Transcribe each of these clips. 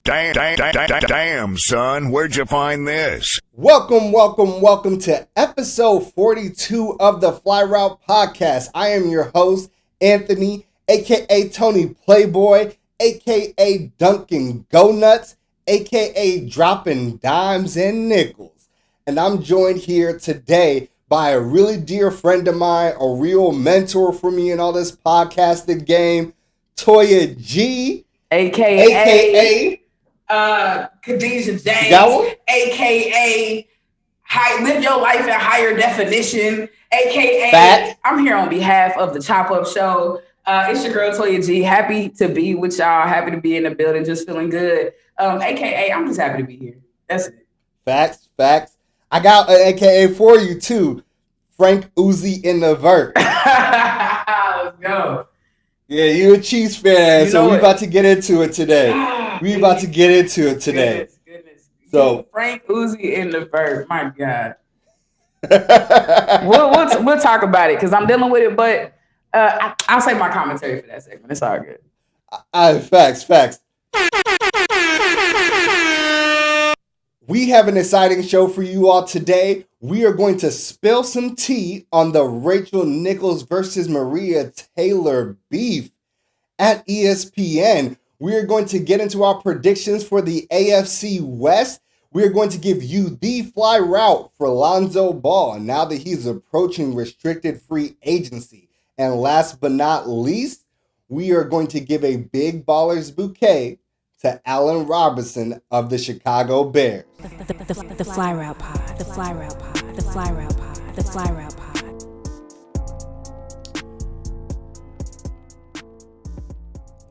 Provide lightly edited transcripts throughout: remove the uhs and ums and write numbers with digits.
Damn, son, where'd you find this? Welcome to episode 42 of the Fly Route Podcast. I am your host, Anthony, aka Tony Playboy, aka Duncan Go Nuts, aka Droppin Dimes and Nickels. And I'm joined here today by a really dear friend of mine, a real mentor for me in all this podcasting game, Toya G, aka Khadijah James, aka Live Your Life in Higher Definition, aka Fact. I'm here on behalf of the Chop Up Show. It's your girl Toya G. Happy to be with y'all. Happy to be in the building. Just feeling good. AKA I'm just happy to be here. That's it. Facts. I got an AKA for you too, Frank Uzi in the Vert. Let's go. Yeah, you a Chiefs fan, so we about to get into it today. Goodness. So Frank Uzi in the Vert. My God. we'll talk about it because I'm dealing with it, but I'll save my commentary for that segment. It's all good. Facts. We have an exciting show for you all today. We are going to spill some tea on the Rachel Nichols versus Maria Taylor beef at ESPN. We are going to get into our predictions for the AFC West. We are going to give you the fly route for Lonzo Ball now that he's approaching restricted free agency. And last but not least, we are going to give a big ballers bouquet to Allen Robinson of the Chicago Bears. The Fly Route Pod. The Fly Route Pod. The Fly Route Pod. The Fly Route Pod.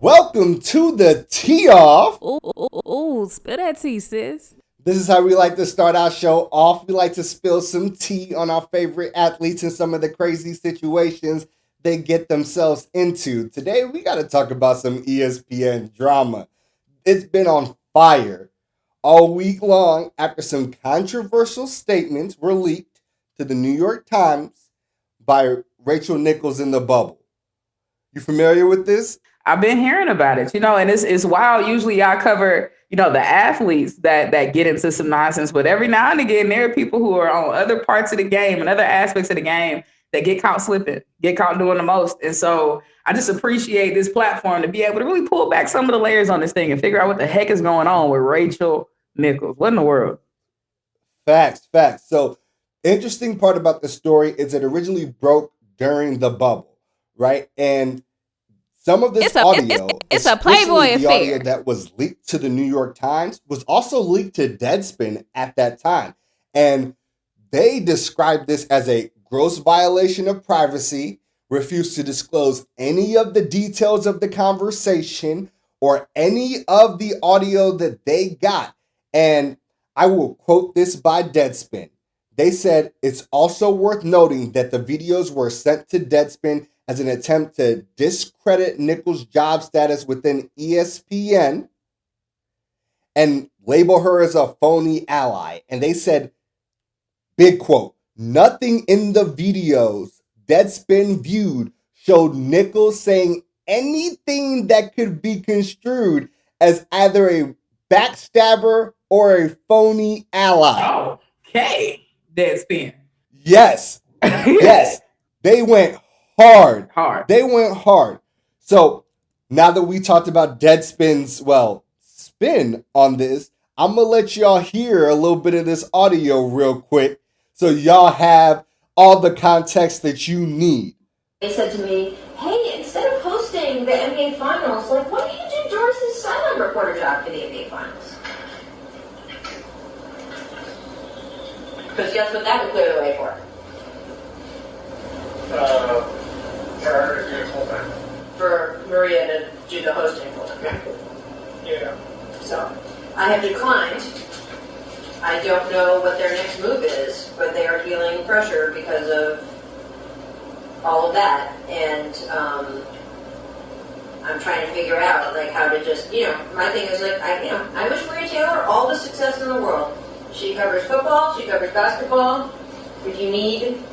Welcome to the Tee Off. Ooh, spill that tea, sis. This is how we like to start our show off. We like to spill some tea on our favorite athletes and some of the crazy situations they get themselves into. Today, we got to talk about some ESPN drama. It's been on fire all week long after some controversial statements were leaked to the New York Times by Rachel Nichols in the bubble. You familiar with this? I've been hearing about it, and it's wild. Usually I cover, the athletes that get into some nonsense, but every now and again, there are people who are on other parts of the game and other aspects of the game that get caught slipping, get caught doing the most. And so I just appreciate this platform to be able to really pull back some of the layers on this thing and figure out what the heck is going on with Rachel Nichols. What in the world? Facts. So interesting part about the story is it originally broke during the bubble, right? And some of this audio, it's a Playboy the affair. audio that was leaked to the New York Times was also leaked to Deadspin at that time. And they described this as a gross violation of privacy, refused to disclose any of the details of the conversation or any of the audio that they got. And I will quote this by Deadspin. They said, "It's also worth noting that the videos were sent to Deadspin as an attempt to discredit Nichols' job status within ESPN and label her as a phony ally." And they said, big quote, "Nothing in the videos Deadspin viewed showed Nichols saying anything that could be construed as either a backstabber or a phony ally." Okay, Deadspin. Yes. They went hard. They went hard. So now that we talked about Deadspin's, spin on this, I'm going to let y'all hear a little bit of this audio real quick so y'all have all the context that you need. They said to me, "Hey, instead of hosting the NBA Finals, why don't you do Doris's sideline reporter job for the NBA Finals?" Because guess what that would clear the way for? For Maria to do the hosting for them. Yeah. So, I have declined. I don't know what their next move is, but they are feeling pressure because of all of that. And I'm trying to figure out, how to just, my thing is, I wish Maria Taylor all the success in the world. She covers football, she covers basketball. If you need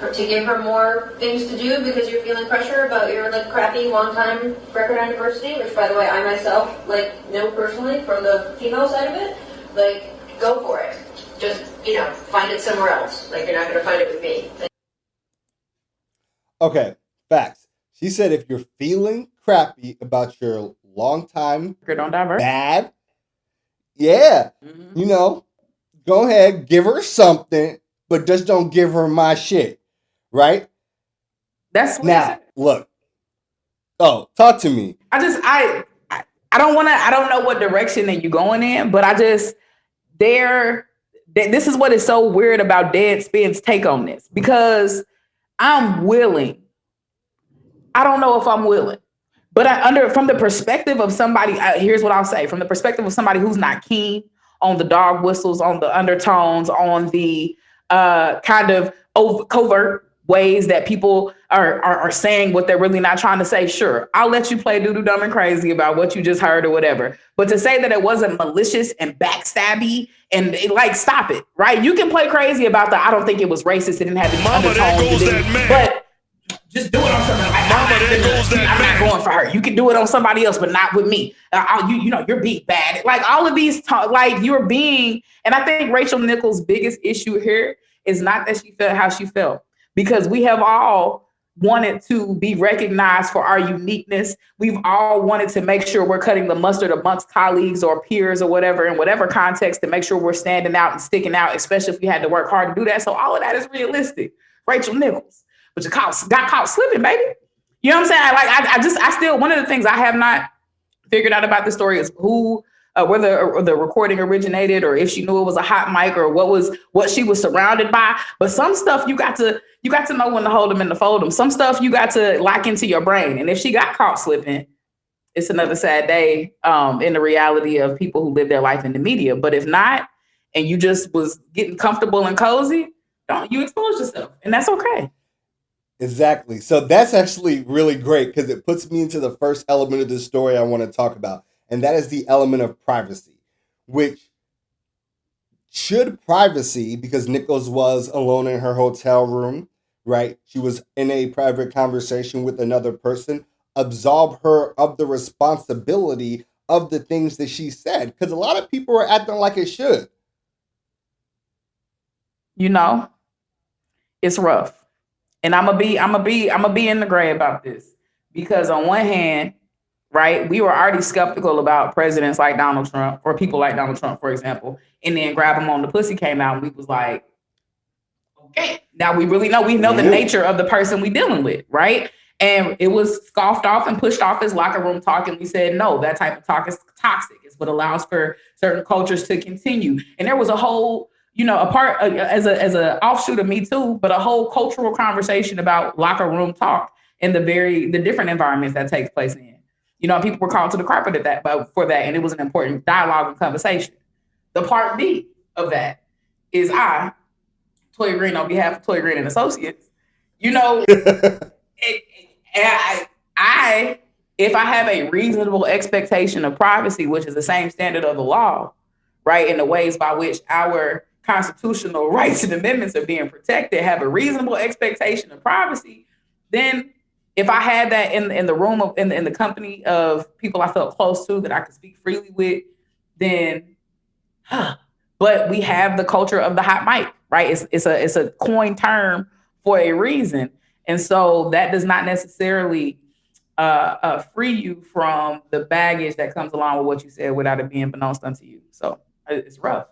to give her more things to do because you're feeling pressure about your like crappy long-time record on diversity, which by the way I myself like know personally from the female side of it. Like, go for it. Just find it somewhere else. Like, you're not going to find it with me. Okay, facts. She said if you're feeling crappy about your long-time bad, go ahead, give her something, but just don't give her my shit. Right? That's what now. Look. Oh, talk to me. I don't know what direction that you're going in, but this is what is so weird about Deadspin's take on this, because I'm willing. I don't know if I'm willing, but from the perspective of somebody, here's what I'll say. From the perspective of somebody who's not keen on the dog whistles, on the undertones, on the kind of covert ways that people are saying what they're really not trying to say, sure, I'll let you play doo-doo dumb and crazy about what you just heard or whatever. But to say that it wasn't malicious and backstabby and stop it, right? You can play crazy about I don't think it was racist. It didn't have any undertones. But just do it on somebody. I'm not going for her. You can do it on somebody else, but not with me. You're being bad. Like all of these, you're being, and I think Rachel Nichols' biggest issue here is not that she felt how she felt, because we have all wanted to be recognized for our uniqueness. We've all wanted to make sure we're cutting the mustard amongst colleagues or peers or whatever, in whatever context, to make sure we're standing out and sticking out, especially if you had to work hard to do that. So all of that is realistic. Rachel Nichols, but you got caught slipping, baby. You know what I'm saying? I still, one of the things I have not figured out about the story is whether the recording originated, or if she knew it was a hot mic, or what she was surrounded by. But some stuff you got to know when to hold them and to fold them. Some stuff you got to lock into your brain. And if she got caught slipping, it's another sad day in the reality of people who live their life in the media. But if not, and you just was getting comfortable and cozy, don't you expose yourself, and that's okay. Exactly. So that's actually really great, because it puts me into the first element of this story I want to talk about. And that is the element of privacy, which should privacy, because Nichols was alone in her hotel room, right? She was in a private conversation with another person, absolve her of the responsibility of the things that she said. Because a lot of people are acting like it should. It's rough. And I'm gonna be in the gray about this, because on one hand, right, we were already skeptical about presidents like Donald Trump, or people like Donald Trump, for example, and then Grab 'Em on the Pussy came out, and we was like, okay, now we know the nature of the person we dealing with, right? And it was scoffed off and pushed off as locker room talk, and we said, no, that type of talk is toxic. It's what allows for certain cultures to continue. And there was a whole, as a offshoot of Me Too, but a whole cultural conversation about locker room talk and the different environments that takes place in. People were called to the carpet for that, and it was an important dialogue and conversation. The part B of that is Toya Green, on behalf of Toya Green and Associates, if I have a reasonable expectation of privacy, which is the same standard of the law, right, in the ways by which our constitutional rights and amendments are being protected, have a reasonable expectation of privacy, then if I had that in the room in the company of people I felt close to that I could speak freely with, then, but we have the culture of the hot mic, right? It's a coined term for a reason, and so that does not necessarily free you from the baggage that comes along with what you said without it being beknownst unto you. So it's rough.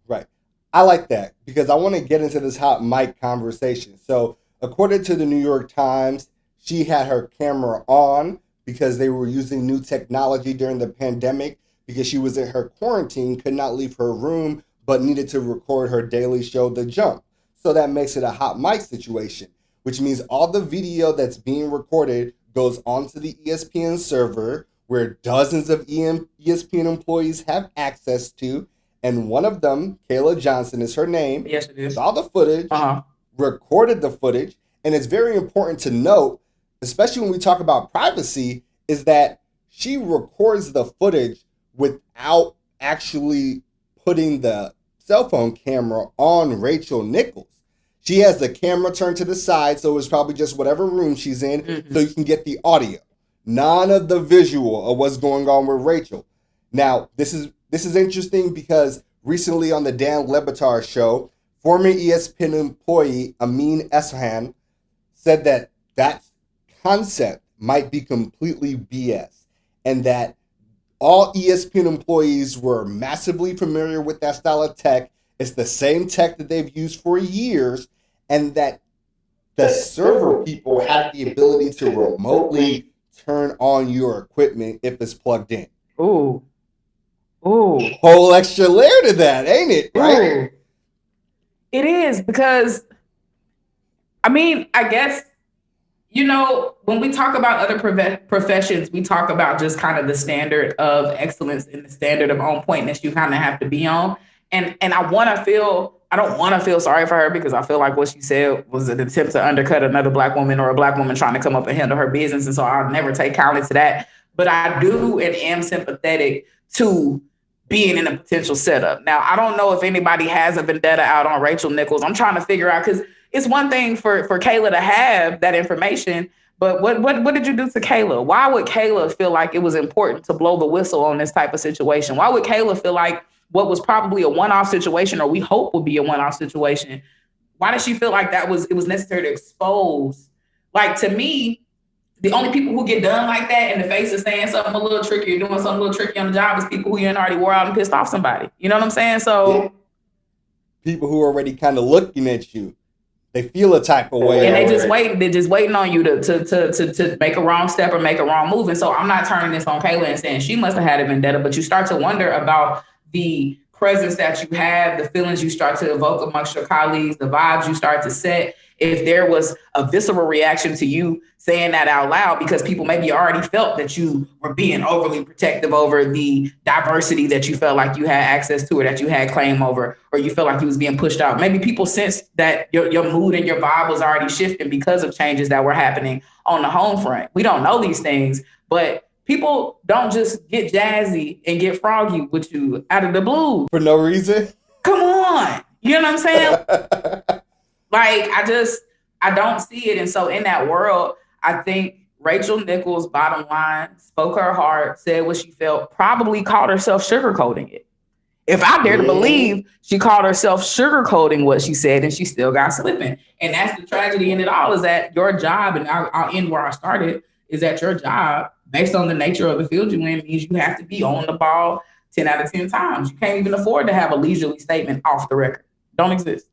Right. I like that, because I want to get into this hot mic conversation. So according to the New York Times, she had her camera on because they were using new technology during the pandemic, because she was in her quarantine, could not leave her room, but needed to record her daily show, The Jump. So that makes it a hot mic situation, which means all the video that's being recorded goes onto the ESPN server, where dozens of ESPN employees have access to. And one of them, Kayla Johnson is her name, yes, it is, saw the footage, recorded the footage. And it's very important to note, especially when we talk about privacy, is that she records the footage without actually putting the cell phone camera on Rachel Nichols. She has the camera turned to the side, so it's probably just whatever room she's in, so you can get the audio. None of the visual of what's going on with Rachel. Now, this is interesting because recently on the Dan Le Batard show, former ESPN employee Amin Eshan said that concept might be completely BS and that all ESPN employees were massively familiar with that style of tech. It's the same tech that they've used for years, and that the server people have the ability to remotely turn on your equipment if it's plugged in. Ooh. Whole extra layer to that, ain't it? Right? Ooh. It is, because, I mean, I guess, when we talk about other professions, we talk about just kind of the standard of excellence and the standard of on pointness you kind of have to be on. And I don't want to feel sorry for her, because I feel like what she said was an attempt to undercut another Black woman or a Black woman trying to come up and handle her business. And so I'll never take kindly to that. But I do and am sympathetic to being in a potential setup. Now, I don't know if anybody has a vendetta out on Rachel Nichols. I'm trying to figure out, because it's one thing for Kayla to have that information, but what did you do to Kayla? Why would Kayla feel like it was important to blow the whistle on this type of situation? Why would Kayla feel like what was probably a one-off situation, or we hope would be a one-off situation, why did she feel like it was necessary to expose? Like, to me, the only people who get done like that in the face of saying something a little tricky or doing something a little tricky on the job is people who you already wore out and pissed off somebody. You know what I'm saying? So people who are already kind of looking at you, they feel a type of way. And they're just waiting on you to make a wrong step or make a wrong move. And so I'm not turning this on Kayla and saying she must have had a vendetta, but you start to wonder about the presence that you have, the feelings you start to evoke amongst your colleagues, the vibes you start to set. If there was a visceral reaction to you saying that out loud, because people maybe already felt that you were being overly protective over the diversity that you felt like you had access to or that you had claim over, or you felt like you was being pushed out. Maybe people sensed that your mood and your vibe was already shifting because of changes that were happening on the home front. We don't know these things, but people don't just get jazzy and get froggy with you out of the blue. For no reason? Come on. You know what I'm saying? Like, I don't see it. And so in that world, I think Rachel Nichols, bottom line, spoke her heart, said what she felt, probably called herself sugarcoating it. If I dare to believe, she called herself sugarcoating what she said, and she still got slipping. And that's the tragedy in it all, is that your job, and I'll end where I started, is that your job, based on the nature of the field you in, means you have to be on the ball 10 out of 10 times. You can't even afford to have a leisurely statement off the record. Don't exist.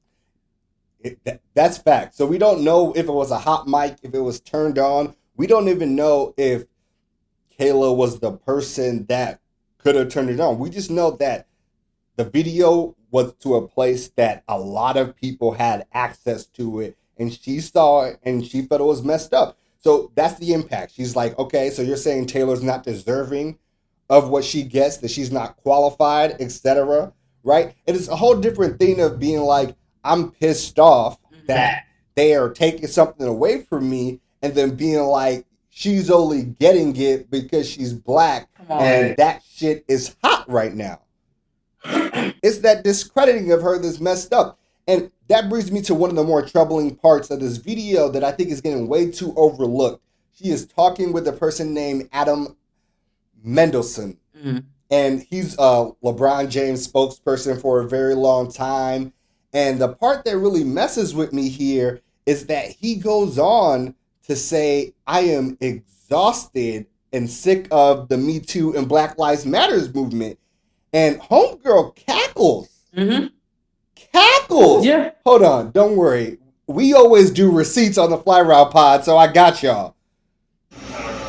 That's fact. So we don't know if it was a hot mic, if it was turned on. We don't even know if Kayla was the person that could have turned it on. We just know that the video was to a place that a lot of people had access to it, and she saw it and she felt it was messed up. So that's the impact. She's like, okay, so you're saying Taylor's not deserving of what she gets, that she's not qualified, etc., right? And it's a whole different thing of being like, I'm pissed off that they are taking something away from me, and then being like, she's only getting it because she's Black, and that shit is hot right now. It's that discrediting of her that's messed up. And that brings me to one of the more troubling parts of this video that I think is getting way too overlooked. She is talking with a person named Adam Mendelsohn. And he's a LeBron James spokesperson for a very long time. And the part that really messes with me here is that he goes on to say, I am exhausted and sick of the Me Too and Black Lives Matters movement. And homegirl cackles. Cackles. Yeah. Hold on. Don't worry. We always do receipts on the Fly Route Pod, so I got y'all. I don't know.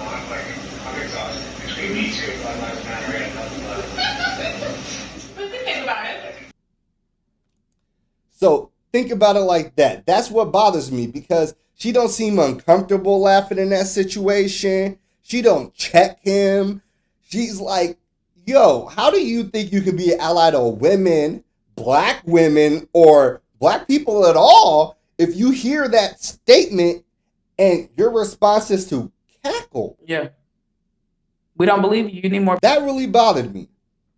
I'm exhausted. Between Me Too and Black Lives Matter and nothing left. But think about it. So think about it like that. That's what bothers me, because she don't seem uncomfortable laughing in that situation. She don't check him. She's like, yo, how do you think you can be an ally to women, Black women, or Black people at all if you hear that statement and your response is to cackle? Yeah. We don't believe you anymore. That really bothered me.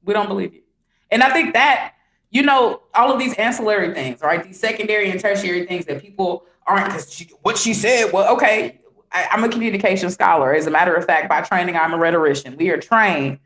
We don't believe you. And I think that, you know, all of these ancillary things, right? These secondary and tertiary things that people aren't, because what she said, well, okay, I'm a communication scholar. As a matter of fact, by training, I'm a rhetorician. We are trained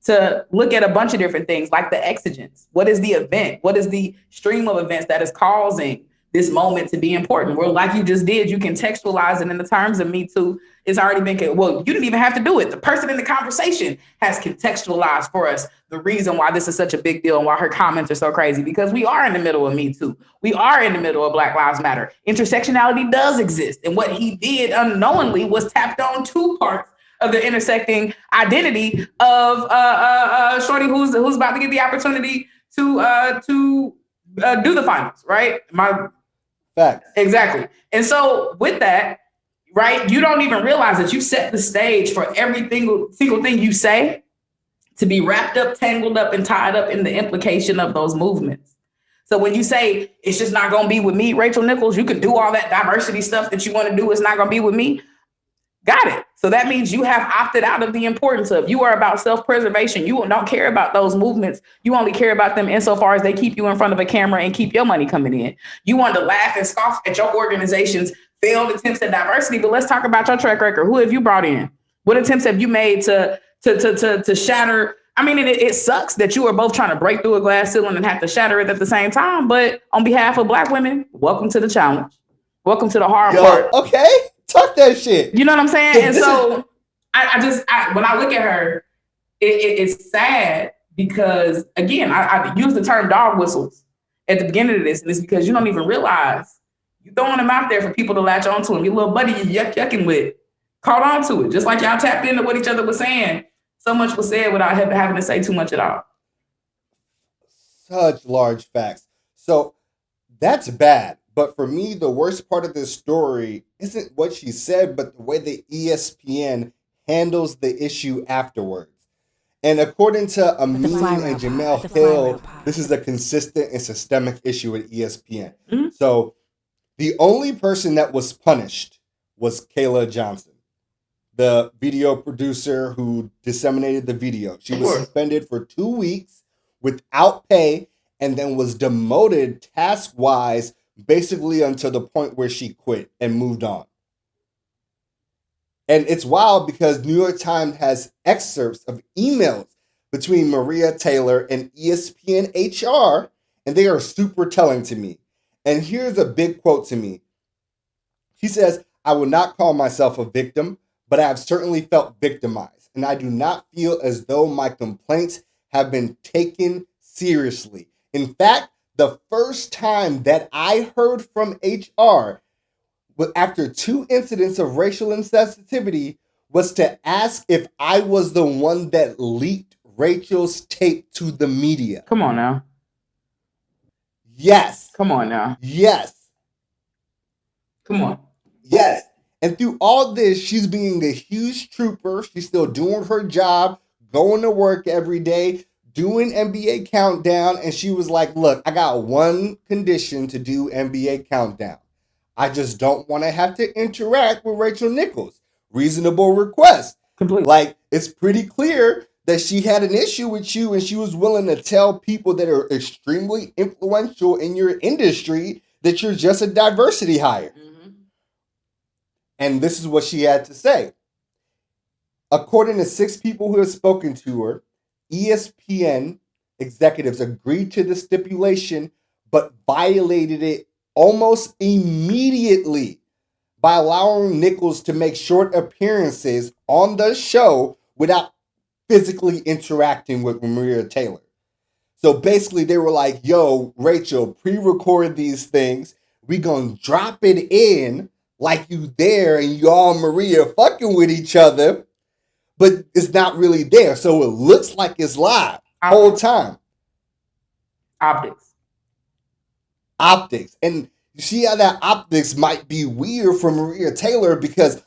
to look at a bunch of different things like the exigence. What is the event? What is the stream of events that is causing this moment to be important? Well, like you just did, you contextualize it in the terms of Me Too. It's already been, well, you didn't even have to do it. The person in the conversation has contextualized for us the reason why this is such a big deal and why her comments are so crazy, because we are in the middle of Me Too. We are in the middle of Black Lives Matter. Intersectionality does exist. And what he did unknowingly was tapped on two parts of the intersecting identity of Shorty who's about to get the opportunity to do the finals, right? Facts. Exactly. And so with that, right, you don't even realize that you set the stage for every single thing you say to be wrapped up, tangled up, and tied up in the implication of those movements. So when you say it's just not going to be with me, Rachel Nichols, you can do all that diversity stuff that you want to do. It's not going to be with me. Got it. So that means you have opted out of the importance of, you are about self-preservation. You don't care about those movements. You only care about them insofar as they keep you in front of a camera and keep your money coming in. You want to laugh and scoff at your organization's failed attempts at diversity, but let's talk about your track record. Who have you brought in? What attempts have you made to shatter? I mean, it sucks that you are both trying to break through a glass ceiling and have to shatter it at the same time. But on behalf of Black women, welcome to the challenge. Welcome to the hard part. Okay. Talk that shit. You know what I'm saying? And so I when I look at her, it's sad because, again, I use the term dog whistles at the beginning of this, and it's because you don't even realize you're throwing them out there for people to latch onto them. Your little buddy you're yucking with caught on to it, just like y'all tapped into what each other was saying. So much was said without having to say too much at all. Such large facts. So that's bad. But for me, the worst part of this story isn't what she said, but the way the ESPN handles the issue afterwards. And according to Amin and Jamel Hill, this is a consistent and systemic issue at ESPN. Mm-hmm. So the only person that was punished was Kayla Johnson, the video producer who disseminated the video. She was suspended for 2 weeks without pay and then was demoted task-wise basically until the point where she quit and moved on. And it's wild because New York Times has excerpts of emails between Maria Taylor and ESPN HR, and they are super telling to me. And here's a big quote to me. She says, "I will not call myself a victim, but I have certainly felt victimized, and I do not feel as though my complaints have been taken seriously. In fact, the first time that I heard from HR after 2 incidents of racial insensitivity was to ask if I was the one that leaked Rachel's tape to the media." Come on now. Yes. Come on now. Yes. Come on. Yes. And through all this, she's being a huge trooper. She's still doing her job, going to work every day, doing NBA Countdown, and she was like, "Look, I got one condition to do NBA Countdown. I just don't want to have to interact with Rachel Nichols." Reasonable request. Completely. Like, it's pretty clear that she had an issue with you, and she was willing to tell people that are extremely influential in your industry that you're just a diversity hire. Mm-hmm. And this is what she had to say. According to 6 people who have spoken to her, ESPN executives agreed to the stipulation, but violated it almost immediately by allowing Nichols to make short appearances on the show without physically interacting with Maria Taylor. So basically they were like, "Yo, Rachel, pre-record these things. We gonna drop it in like you there and y'all Maria fucking with each other. But it's not really there. So it looks like it's live whole time." Optics. And you see how that optics might be weird for Maria Taylor because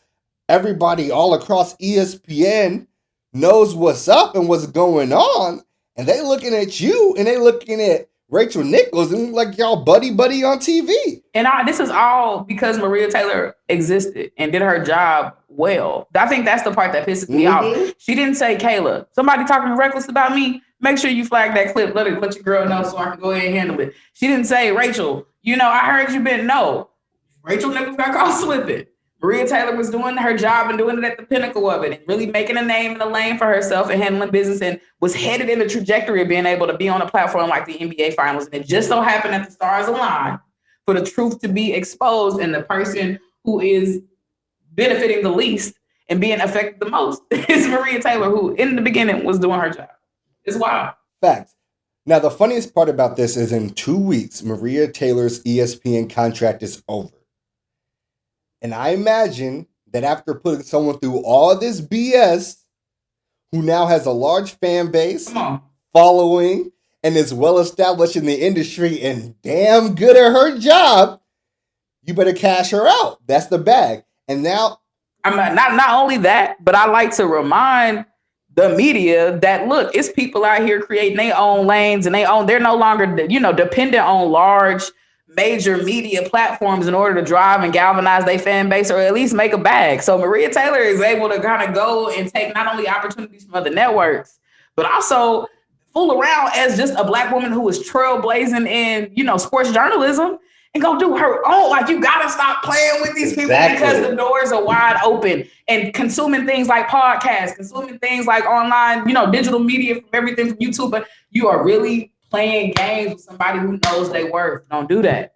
everybody all across ESPN knows what's up and what's going on. And they looking at you and they looking at Rachel Nichols and like y'all buddy on TV. And this is all because Maria Taylor existed and did her job well. I think that's the part that pisses me off. She didn't say, "Kayla, somebody talking reckless about me. Make sure you flag that clip. Let your girl know so I can go ahead and handle it. She didn't say, Rachel, I heard you been no. Rachel Nichols got caught slipping. Maria Taylor was doing her job and doing it at the pinnacle of it and really making a name in the lane for herself and handling business and was headed in the trajectory of being able to be on a platform like the NBA Finals. And it just so happened that the stars aligned for the truth to be exposed, and the person who is benefiting the least and being affected the most is Maria Taylor, who in the beginning was doing her job. It's wild. Facts. Now, the funniest part about this is in 2 weeks, Maria Taylor's ESPN contract is over. And I imagine that after putting someone through all this BS, who now has a large fan base, following, and is well established in the industry and damn good at her job, you better cash her out. That's the bag. And now, not only that, but I like to remind the media that, look, it's people out here creating their own lanes and they're no longer, dependent on large major media platforms in order to drive and galvanize their fan base or at least make a bag. So Maria Taylor is able to kind of go and take not only opportunities from other networks, but also fool around as just a Black woman who is trailblazing in, sports journalism and go do her own. Like, you got to stop playing with these people because the doors are wide open, and consuming things like podcasts, consuming things like online, digital media from everything from YouTube. But you are really playing games with somebody who knows their worth. Don't do that.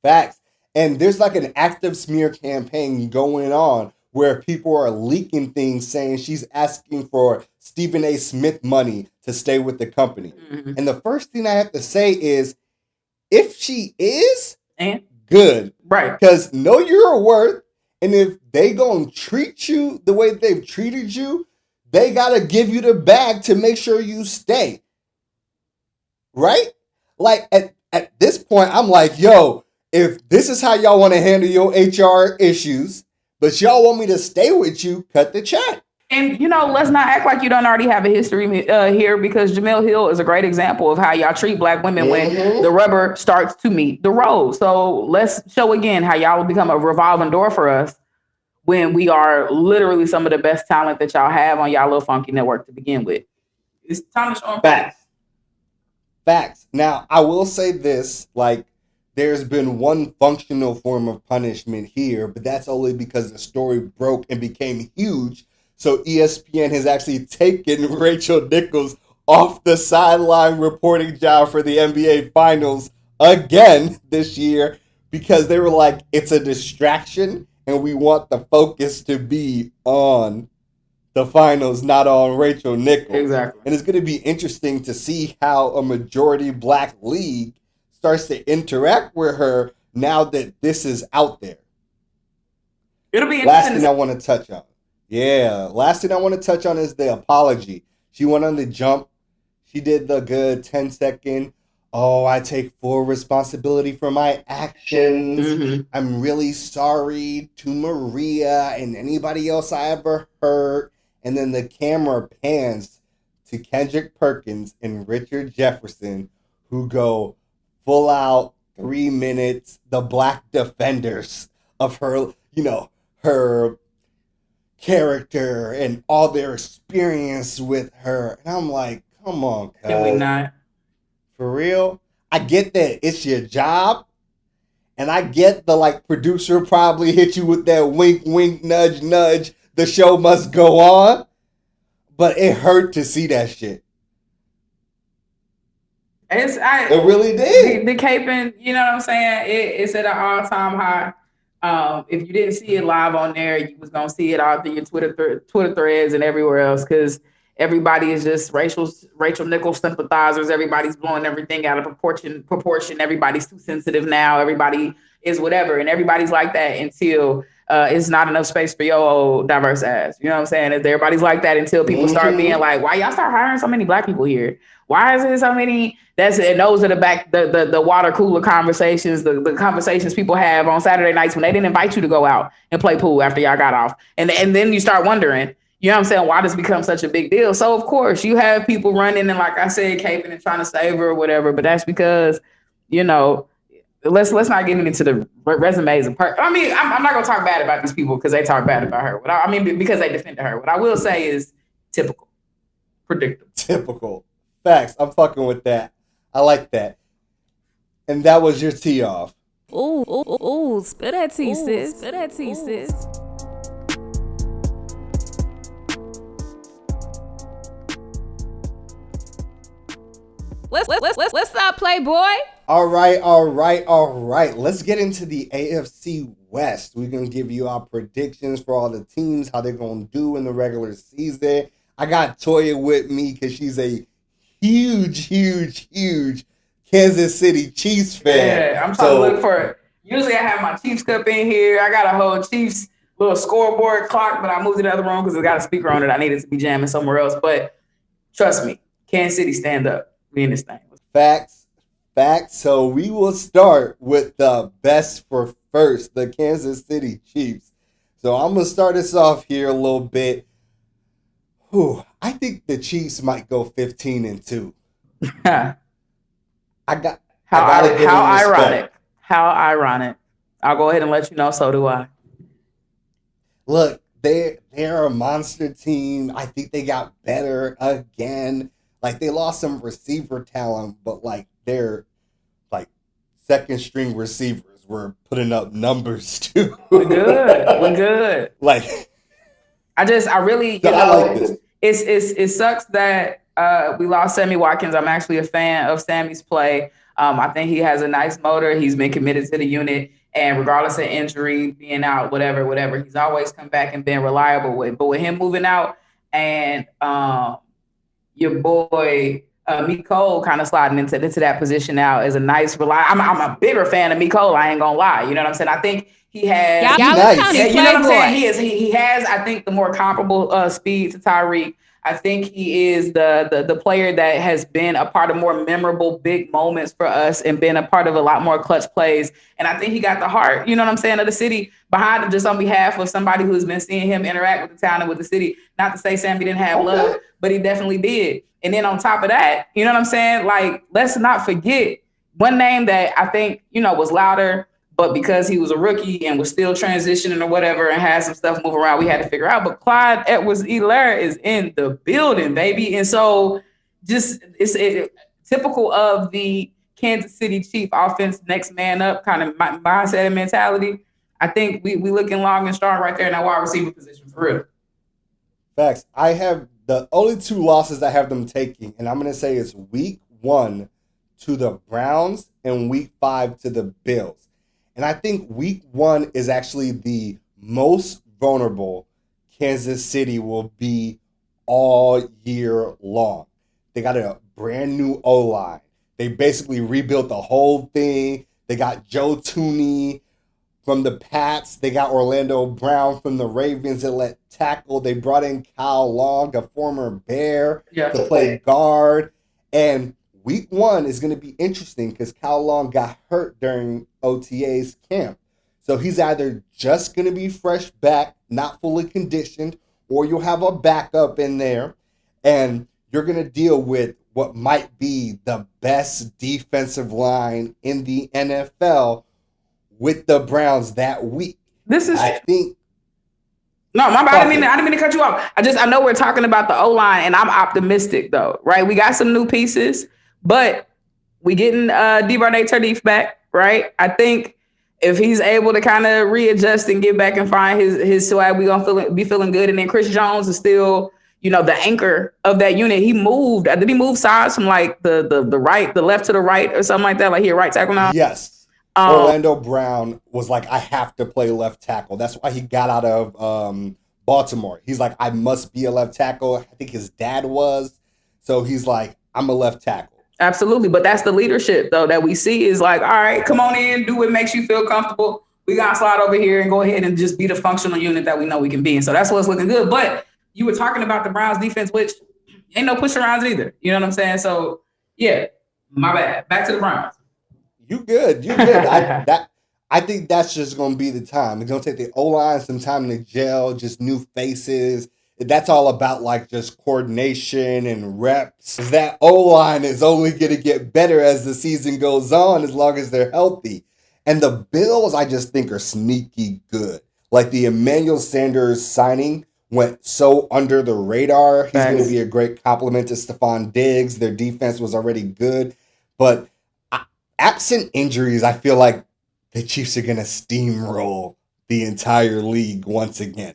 Facts. And there's like an active smear campaign going on where people are leaking things saying she's asking for Stephen A. Smith money to stay with the company. Mm-hmm. And the first thing I have to say is, if she is, good. Right. Because know your worth. And if they gonna treat you the way they've treated you, they gotta give you the bag to make sure you stay. Right? Like, at this point, I'm like, yo, if this is how y'all want to handle your HR issues, but y'all want me to stay with you, cut the check. And, let's not act like you don't already have a history here, because Jemele Hill is a great example of how y'all treat Black women when the rubber starts to meet the road. So let's show again how y'all will become a revolving door for us when we are literally some of the best talent that y'all have on y'all little funky network to begin with. It's time to show them Facts. Now, I will say this, like, there's been one functional form of punishment here, but that's only because the story broke and became huge. So ESPN has actually taken Rachel Nichols off the sideline reporting job for the NBA Finals again this year, because they were like, it's a distraction and we want the focus to be on the finals, not on Rachel Nichols. Exactly. And it's going to be interesting to see how a majority Black league starts to interact with her now that this is out there. It'll be Last thing I want to touch on. Last thing I want to touch on is the apology. She went on the jump. She did the good 10-second, I take full responsibility for my actions. Mm-hmm. I'm really sorry to Maria and anybody else I ever hurt. And then the camera pans to Kendrick Perkins and Richard Jefferson, who go full out 3 minutes, the Black defenders of her, her character and all their experience with her. And I'm like, come on, cuz. Can we not? For real? I get that it's your job. And I get the producer probably hit you with that wink, wink, nudge, nudge. The show must go on. But it hurt to see that shit. It really did. The caping, you know what I'm saying? It's at an all-time high. If you didn't see it live on there, you was going to see it all through your Twitter threads and everywhere else, because everybody is just Rachel Nichols sympathizers. Everybody's blowing everything out of proportion. Everybody's too sensitive now. Everybody is whatever. And everybody's like that until it's not enough space for your old diverse ass. You know what I'm saying? Everybody's like that until people start being like, why y'all start hiring so many Black people here? Why is there so many? And those are the water cooler conversations, the conversations people have on Saturday nights when they didn't invite you to go out and play pool after y'all got off. And then you start wondering, you know what I'm saying, why does it become such a big deal? So, of course, you have people running and, like I said, caping and trying to save her or whatever. But that's because, let's not get into the resumes. I'm not going to talk bad about these people because they talk bad about her. Because they defended her. What I will say is typical, predictable. Typical. Facts. I'm fucking with that. I like that. And that was your tee off. Ooh, spill that tea, sis. Spill that tea, sis. What's up, Playboy? All right. Let's get into the AFC West. We're going to give you our predictions for all the teams, how they're going to do in the regular season. I got Toya with me because she's a huge Kansas City Chiefs fan. Yeah, I'm trying to look for it. Usually I have my Chiefs cup in here. I got a whole Chiefs little scoreboard clock, but I moved to the other room because it got a speaker on it. I needed to be jamming somewhere else. But trust me, Kansas City, stand up. We in this thing. Facts. So we will start with the best for first, the Kansas City Chiefs. So I'm going to start us off here a little bit. I think the Chiefs might go 15-2. How gotta give them ironic. respect. How ironic. I'll go ahead and let you know, so do I. Look, they're a monster team. I think they got better again. Like, they lost some receiver talent, but like their like second string receivers were putting up numbers too. We're good. Like, I really, I like this. It sucks that we lost Sammy Watkins. I'm actually a fan of Sammy's play. I think he has a nice motor. He's been committed to the unit, and regardless of injury, being out, whatever, he's always come back and been reliable with. But with him moving out and your boy Cole kind of sliding into that position now as a nice I'm a bigger fan of Cole. I ain't gonna lie. You know what I'm saying? I think he has. Nice. You know what I'm saying? He has. I think the more comparable speed to Tyreek. I think he is the player that has been a part of more memorable big moments for us and been a part of a lot more clutch plays. And I think he got the heart, you know what I'm saying, of the city behind him, just on behalf of somebody who's been seeing him interact with the town and with the city. Not to say Sammy didn't have love, but he definitely did. And then on top of that, you know what I'm saying? Like, let's not forget one name that I think, was louder, but because he was a rookie and was still transitioning or whatever and had some stuff move around, we had to figure out. But Clyde Edwards-Helaire is in the building, baby. And so it's typical of the Kansas City Chief offense, next man up kind of mindset and mentality. I think we looking long and strong right there in that wide receiver position for real. Facts. I have the only two losses I have them taking, and I'm going to say it's week 1 to the Browns and week 5 to the Bills. And I think week 1 is actually the most vulnerable Kansas City will be all year long. They got a brand new O-line. They basically rebuilt the whole thing. They got Joe Tooney from the Pats. They got Orlando Brown from the Ravens at left tackle. They brought in Kyle Long, a former Bear, to play guard. And week 1 is going to be interesting because Kyle Long got hurt during OTA's camp. So he's either just going to be fresh back, not fully conditioned, or you'll have a backup in there. And you're going to deal with what might be the best defensive line in the NFL with the Browns that week. I think. No, my bad. I didn't mean to cut you off. I know we're talking about the O-line, and I'm optimistic though, right? We got some new pieces. But we getting DeVarnay Tardif back, right? I think if he's able to kind of readjust and get back and find his swag, we gonna be feeling good. And then Chris Jones is still, the anchor of that unit. He moved. Did he move sides from like the left to the right or something like that? Like he a right tackle now? Yes. Orlando Brown was like, I have to play left tackle. That's why he got out of Baltimore. He's like, I must be a left tackle. I think his dad was. So he's like, I'm a left tackle. Absolutely. But that's the leadership, though, that we see is like, all right, come on in, do what makes you feel comfortable. We got to slide over here and go ahead and just be the functional unit that we know we can be. And so that's what's looking good. But you were talking about the Browns defense, which ain't no push arounds either. You know what I'm saying? So, yeah, my bad. Back to the Browns. You good. I think that's just going to be the time. It's going to take the O-line some time to gel, just new faces. That's all about like just coordination and reps. That O-line is only going to get better as the season goes on as long as they're healthy. And the Bills, I just think, are sneaky good. Like the Emmanuel Sanders signing went so under the radar. He's going to Facts. be a great compliment to Stephon Diggs. Their defense was already good. But absent injuries, I feel like the Chiefs are going to steamroll the entire league once again.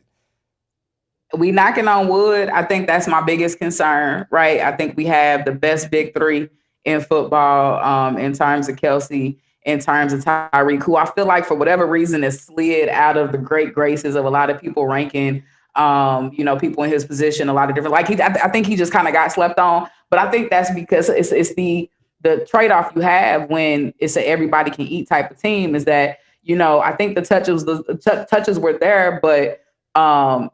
We knocking on wood. I think that's my biggest concern, right? I think we have the best big three in football in terms of Kelsey, in terms of Tyreek, who I feel like for whatever reason has slid out of the great graces of a lot of people ranking, people in his position, a lot of different, I think he just kind of got slept on. But I think that's because it's the trade-off you have when it's a everybody can eat type of team is that, I think the touches were there, but some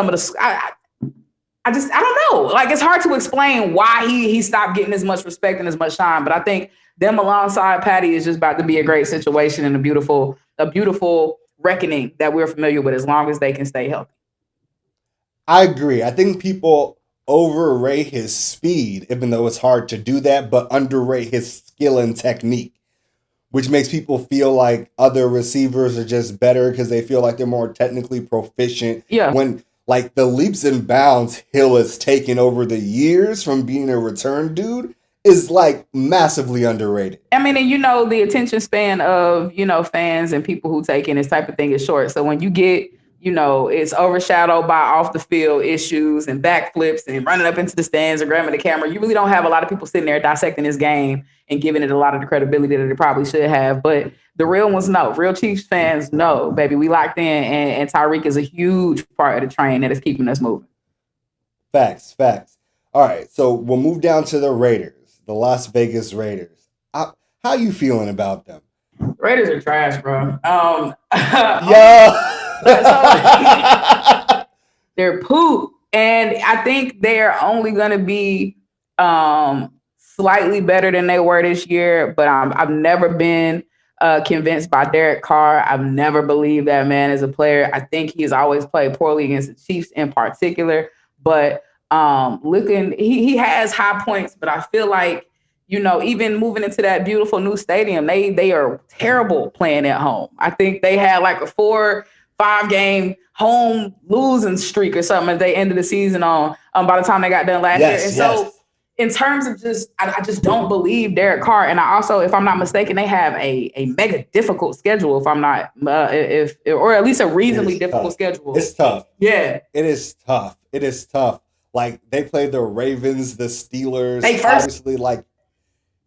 of the, I don't know. Like, it's hard to explain why he stopped getting as much respect and as much shine. But I think them alongside Patty is just about to be a great situation and a beautiful reckoning that we're familiar with as long as they can stay healthy. I agree. I think people overrate his speed, even though it's hard to do that, but underrate his skill and technique, which makes people feel like other receivers are just better because they feel like they're more technically proficient. Yeah. When, like, the leaps and bounds Hill has taken over the years from being a return dude is, like, massively underrated. I mean, and the attention span of, fans and people who take in this type of thing is short. So when you get, it's overshadowed by off the field issues and backflips and running up into the stands or grabbing the camera, you really don't have a lot of people sitting there dissecting this game and giving it a lot of the credibility that it probably should have. But the real ones know. Real Chiefs fans know, baby. We locked in, and Tyreek is a huge part of the train that is keeping us moving. Facts. All right, so we'll move down to the Raiders, the Las Vegas Raiders. How you feeling about them? Raiders are trash, bro. They're poop. And I think they're only going to be slightly better than they were this year. But I've never been convinced by Derek Carr. I've never believed that man as a player. I think he's always played poorly against the Chiefs in particular. But he has high points, but I feel like, even moving into that beautiful new stadium, they are terrible playing at home. I think they had like a 4-5 game home losing streak or something at the end of the season by the time they got done last year. And so in terms of I just don't believe Derek Carr. And I also, if I'm not mistaken, they have a mega difficult schedule. If I'm not, or at least a reasonably difficult schedule. It's tough. Yeah, it is tough. Like, they play the Ravens, the Steelers, obviously, like.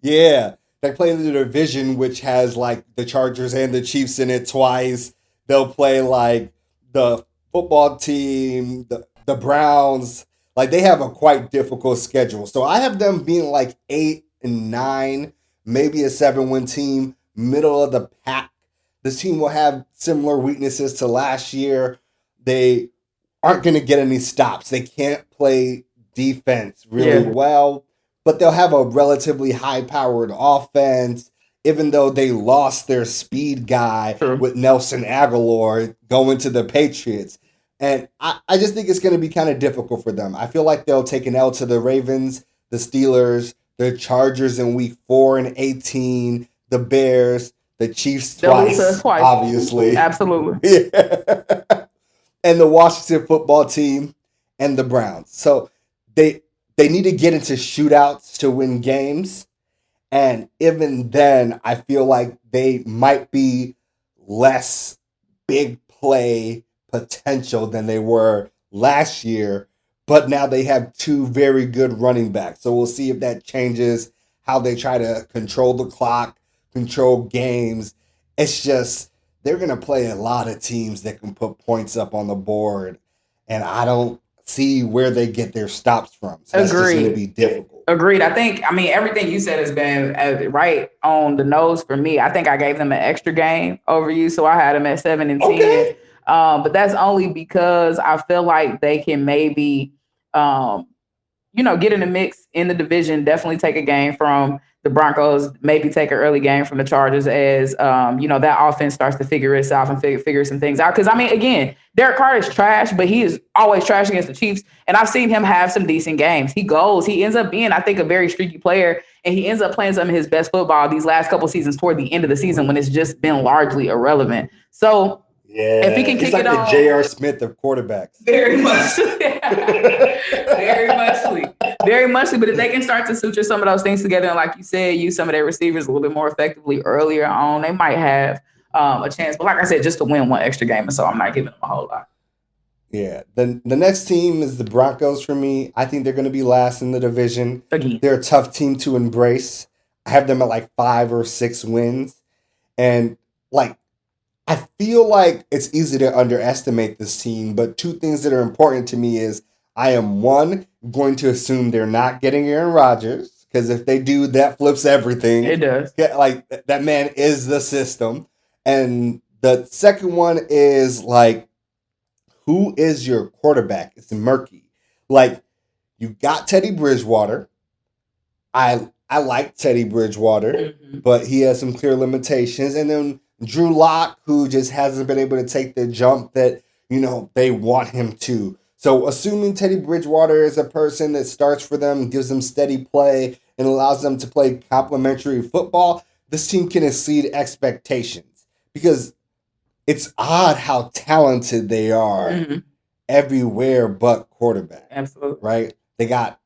Yeah, they play the division, which has, like, the Chargers and the Chiefs in it twice. They'll play, like, the football team, the Browns. Like, they have a quite difficult schedule. So I have them being, like, 8-9, maybe a 7-win team, middle of the pack. This team will have similar weaknesses to last year. They aren't going to get any stops. They can't play defense really well. But they'll have a relatively high-powered offense, even though they lost their speed guy with Nelson Aguilar going to the Patriots. And I just think it's going to be kind of difficult for them. I feel like they'll take an L to the Ravens, the Steelers, the Chargers in week 4 and 18, the Bears, the Chiefs twice, obviously. Absolutely. Yeah. And the Washington football team and the Browns. So they need to get into shootouts to win games. And even then, I feel like they might be less big play potential than they were last year. But now they have 2 very good running backs. So we'll see if that changes how they try to control the clock, control games. It's just, they're going to play a lot of teams that can put points up on the board. And I don't see where they get their stops from. So that's just going to be difficult. Agreed. I think, everything you said has been right on the nose for me. I think I gave them an extra game over you, so I had them at 7 and 10. Okay. But that's only because I feel like they can maybe, get in the mix in the division, definitely take a game from the Broncos, maybe take an early game from the Chargers as, that offense starts to figure itself and figure some things out. Because, again, Derek Carr is trash, but he is always trash against the Chiefs. And I've seen him have some decent games. He ends up being, I think, a very streaky player. And he ends up playing some of his best football these last couple seasons toward the end of the season when it's just been largely irrelevant. So Yeah, If he can he's kick like it the on, J.R. Smith of quarterbacks. very much, very muchly. But if they can start to suture some of those things together, and like you said, use some of their receivers a little bit more effectively earlier on, they might have a chance. But like I said, just to win one extra game, and so I'm not giving them a whole lot. Yeah, the next team is the Broncos for me. I think they're going to be last in the division. Again, They're a tough team to embrace. I have them at like 5 or 6 wins. And like, I feel like it's easy to underestimate this team, but two things that are important to me is I am one, going to assume they're not getting Aaron Rodgers, because if they do, that flips everything. it does. Like, that man is the system. And the second one is like, who is your quarterback? It's murky. Like, you got Teddy Bridgewater. I like Teddy Bridgewater, but he has some clear limitations. And then Drew Lock, who just hasn't been able to take the jump that, they want him to. So assuming Teddy Bridgewater is a person that starts for them, gives them steady play, and allows them to play complementary football, this team can exceed expectations. Because it's odd how talented they are everywhere but quarterback. Absolutely. Right? They got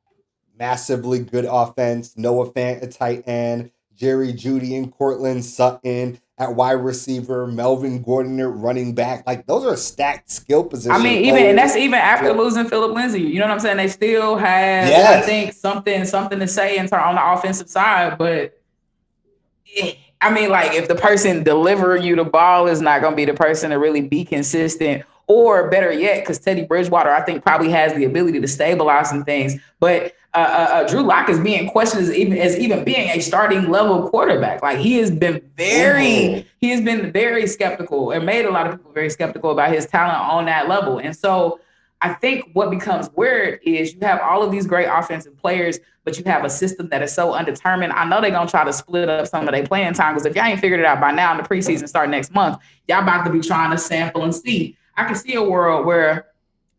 massively good offense. Noah Fant at tight end. Jerry Jeudy and Cortland Sutton at wide receiver. Melvin Gordon at running back. Like, those are stacked skill positions. I mean, and that's even after losing Philip Lindsay. You know what I'm saying? They still have, I think, something to say on the offensive side. But I mean, like, if the person delivering you the ball is not going to be the person to really be consistent, or better yet, because Teddy Bridgewater, I think, probably has the ability to stabilize some things. But Drew Lock is being questioned as even being a starting level quarterback. Like, he has been very skeptical, and made a lot of people very skeptical about his talent on that level. And so I think what becomes weird is you have all of these great offensive players, but you have a system that is so undetermined. I know they're going to try to split up some of their playing time, because if y'all ain't figured it out by now, in the preseason start next month, y'all about to be trying to sample and see. I can see a world where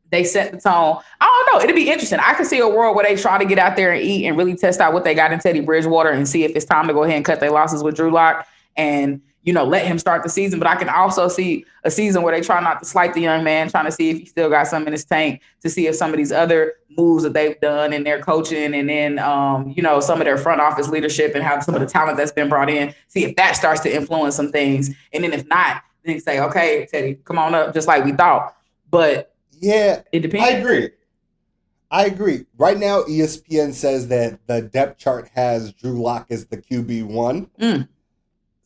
they set the tone. I don't know. It'll be interesting. I can see a world where they try to get out there and eat and really test out what they got in Teddy Bridgewater and see if it's time to go ahead and cut their losses with Drew Lock and, let him start the season. But I can also see a season where they try not to slight the young man, trying to see if he still got some in his tank, to see if some of these other moves that they've done in their coaching and then, some of their front office leadership and how some of the talent that's been brought in, see if that starts to influence some things. And then if not, then say, okay, Teddy, come on up, just like we thought. But yeah, it depends. I agree. Right now, ESPN says that the depth chart has Drew Lock as the QB1.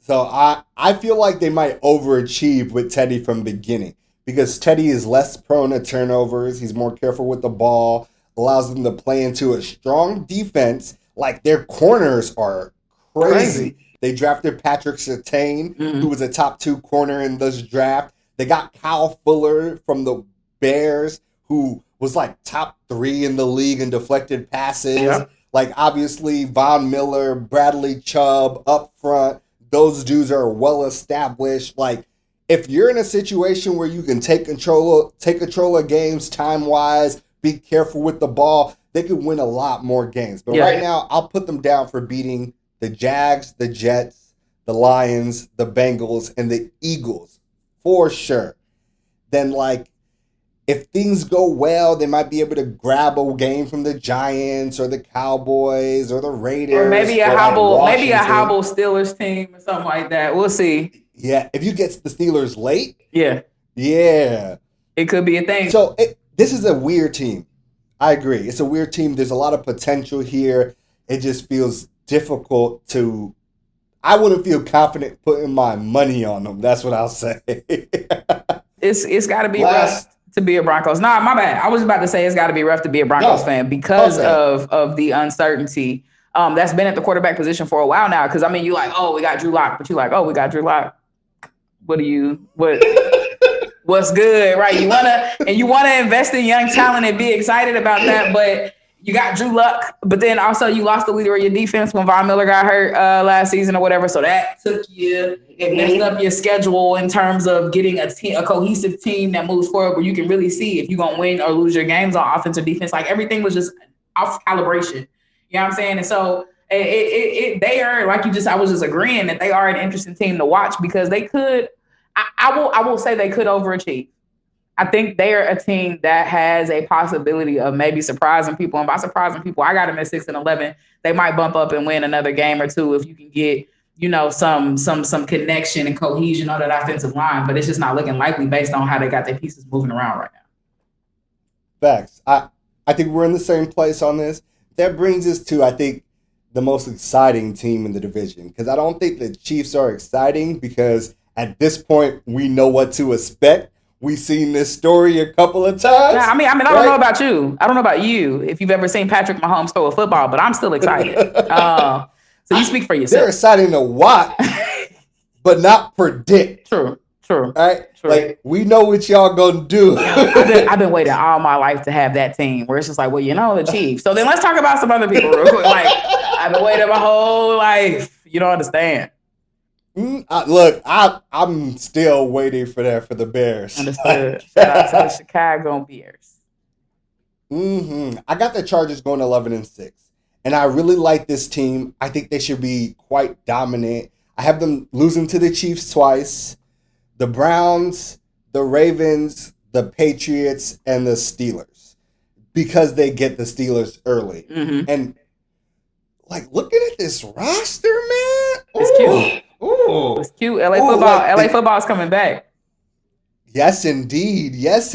So I feel like they might overachieve with Teddy from the beginning, because Teddy is less prone to turnovers. He's more careful with the ball, allows them to play into a strong defense. Like, their corners are crazy. They drafted Patrick Surtain, who was a top 2 corner in this draft. They got Kyle Fuller from the Bears, who was like top 3 in the league in deflected passes. Yep. Like, obviously, Von Miller, Bradley Chubb up front. Those dudes are well established. Like, if you're in a situation where you can take control of games time-wise, be careful with the ball, they could win a lot more games. But right now, I'll put them down for beating the Jags, the Jets, the Lions, the Bengals, and the Eagles, for sure. Then, like, if things go well, they might be able to grab a game from the Giants or the Cowboys or the Raiders. Or maybe a hobble Steelers team or something like that. We'll see. Yeah, if you get the Steelers late. Yeah. It could be a thing. So this is a weird team. I agree. It's a weird team. There's a lot of potential here. It just feels difficult to... I wouldn't feel confident putting my money on them. That's what I'll say. It's got to be rough to be a Broncos. Nah, my bad. I was about to say it's got to be rough to be a Broncos fan because of the uncertainty that's been at the quarterback position for a while now. Because, I mean, you like, oh, we got Drew Lock. But you like, oh, we got Drew Lock. What's good, right? You want to invest in young talent and be excited about that, but you got Drew Lock, but then also you lost the leader of your defense when Von Miller got hurt last season or whatever. So that it messed up your schedule in terms of getting a cohesive team that moves forward where you can really see if you're going to win or lose your games on offense or defense. Like, everything was just off calibration. You know what I'm saying? And so they are, I was just agreeing that they are an interesting team to watch because they could, I will say they could overachieve. I think they're a team that has a possibility of maybe surprising people. And by surprising people, I got them at 6-11. They might bump up and win another game or two if you can get, some connection and cohesion on that offensive line. But it's just not looking likely based on how they got their pieces moving around right now. Facts. I think we're in the same place on this. That brings us to, I think, the most exciting team in the division. Because I don't think the Chiefs are exciting because at this point, we know what to expect. We've seen this story a couple of times. Yeah, I mean, I don't know about you. I don't know about you if you've ever seen Patrick Mahomes throw a football, but I'm still excited. So you speak for yourself. They're exciting to watch, but not predict. True. Right? True. Like, we know what y'all gonna do. I've been waiting all my life to have that team where it's just like, well, the Chiefs. So then let's talk about some other people real quick. Like, I've been waiting my whole life. You don't understand. Look, I'm still waiting for that for the Bears. Understood. Shout out to the Chicago Bears. I got the Chargers going 11-6, and I really like this team. I think they should be quite dominant. I have them losing to the Chiefs twice, the Browns, the Ravens, the Patriots, and the Steelers, because they get the Steelers early. And like looking at this roster, man, it's cute. Ooh. It's cute. LA football is coming back. Yes, indeed. It's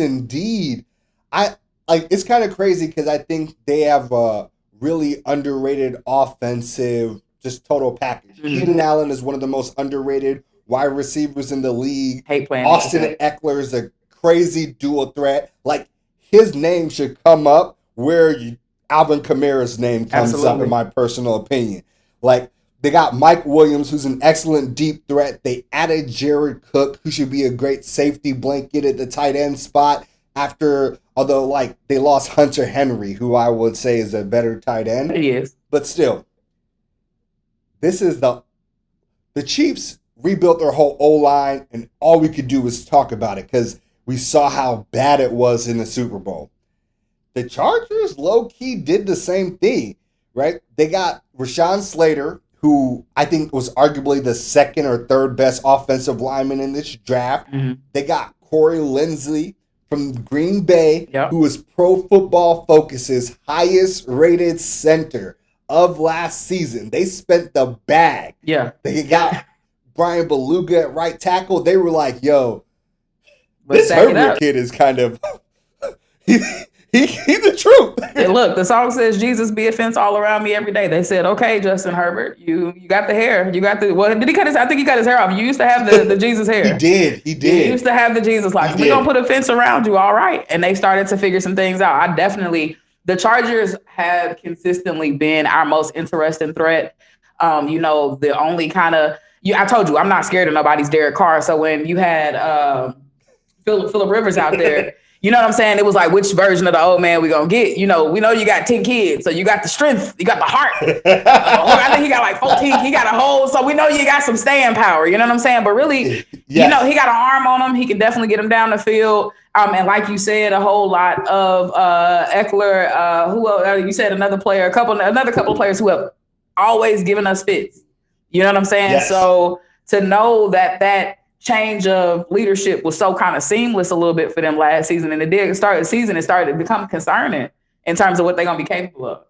kind of crazy because I think they have a really underrated offensive, just total package. Keenan Allen is one of the most underrated wide receivers in the league. Hate playing. Austin Eckler is a crazy dual threat. Like, his name should come up where Alvin Kamara's name comes up, in my personal opinion. Like, they got Mike Williams, who's an excellent deep threat. They added Jared Cook, who should be a great safety blanket at the tight end spot although they lost Hunter Henry, who I would say is a better tight end. He is. But still, this is the Chiefs rebuilt their whole O-line, and all we could do was talk about it because we saw how bad it was in the Super Bowl. The Chargers low-key did the same thing, right? They got Rashawn Slater, who I think was arguably the second or third best offensive lineman in this draft. They got Corey Linsley from Green Bay, who was Pro Football Focus's highest rated center of last season. They spent the bag. Yeah. They got Brian Beluga at right tackle. They were like, yo, this Herbert kid is kind of... He's the truth. And look, the song says, Jesus be a fence all around me every day. They said, okay, Justin Herbert, you got the hair. You got did he cut I think he cut his hair off. You used to have the Jesus hair. He did. You used to have the Jesus locks. We're going to put a fence around you. All right. And they started to figure some things out. The Chargers have consistently been our most interesting threat. The only kind of, I told you, I'm not scared of nobody's Derek Carr. So when you had Phillip Rivers out there, you know what I'm saying? It was like, which version of the old man we gonna get? We know you got 10 kids, so you got the strength, you got the heart. I think he got like 14. He got a whole, so we know you got some staying power. You know what I'm saying? But really, he got an arm on him. He can definitely get him down the field. And like you said, a whole lot of Eckler. Who else? You said another couple of players who have always given us fits. You know what I'm saying? Yes. So to know that change of leadership was so kind of seamless a little bit for them last season, and it did start the season. It started to become concerning in terms of what they're going to be capable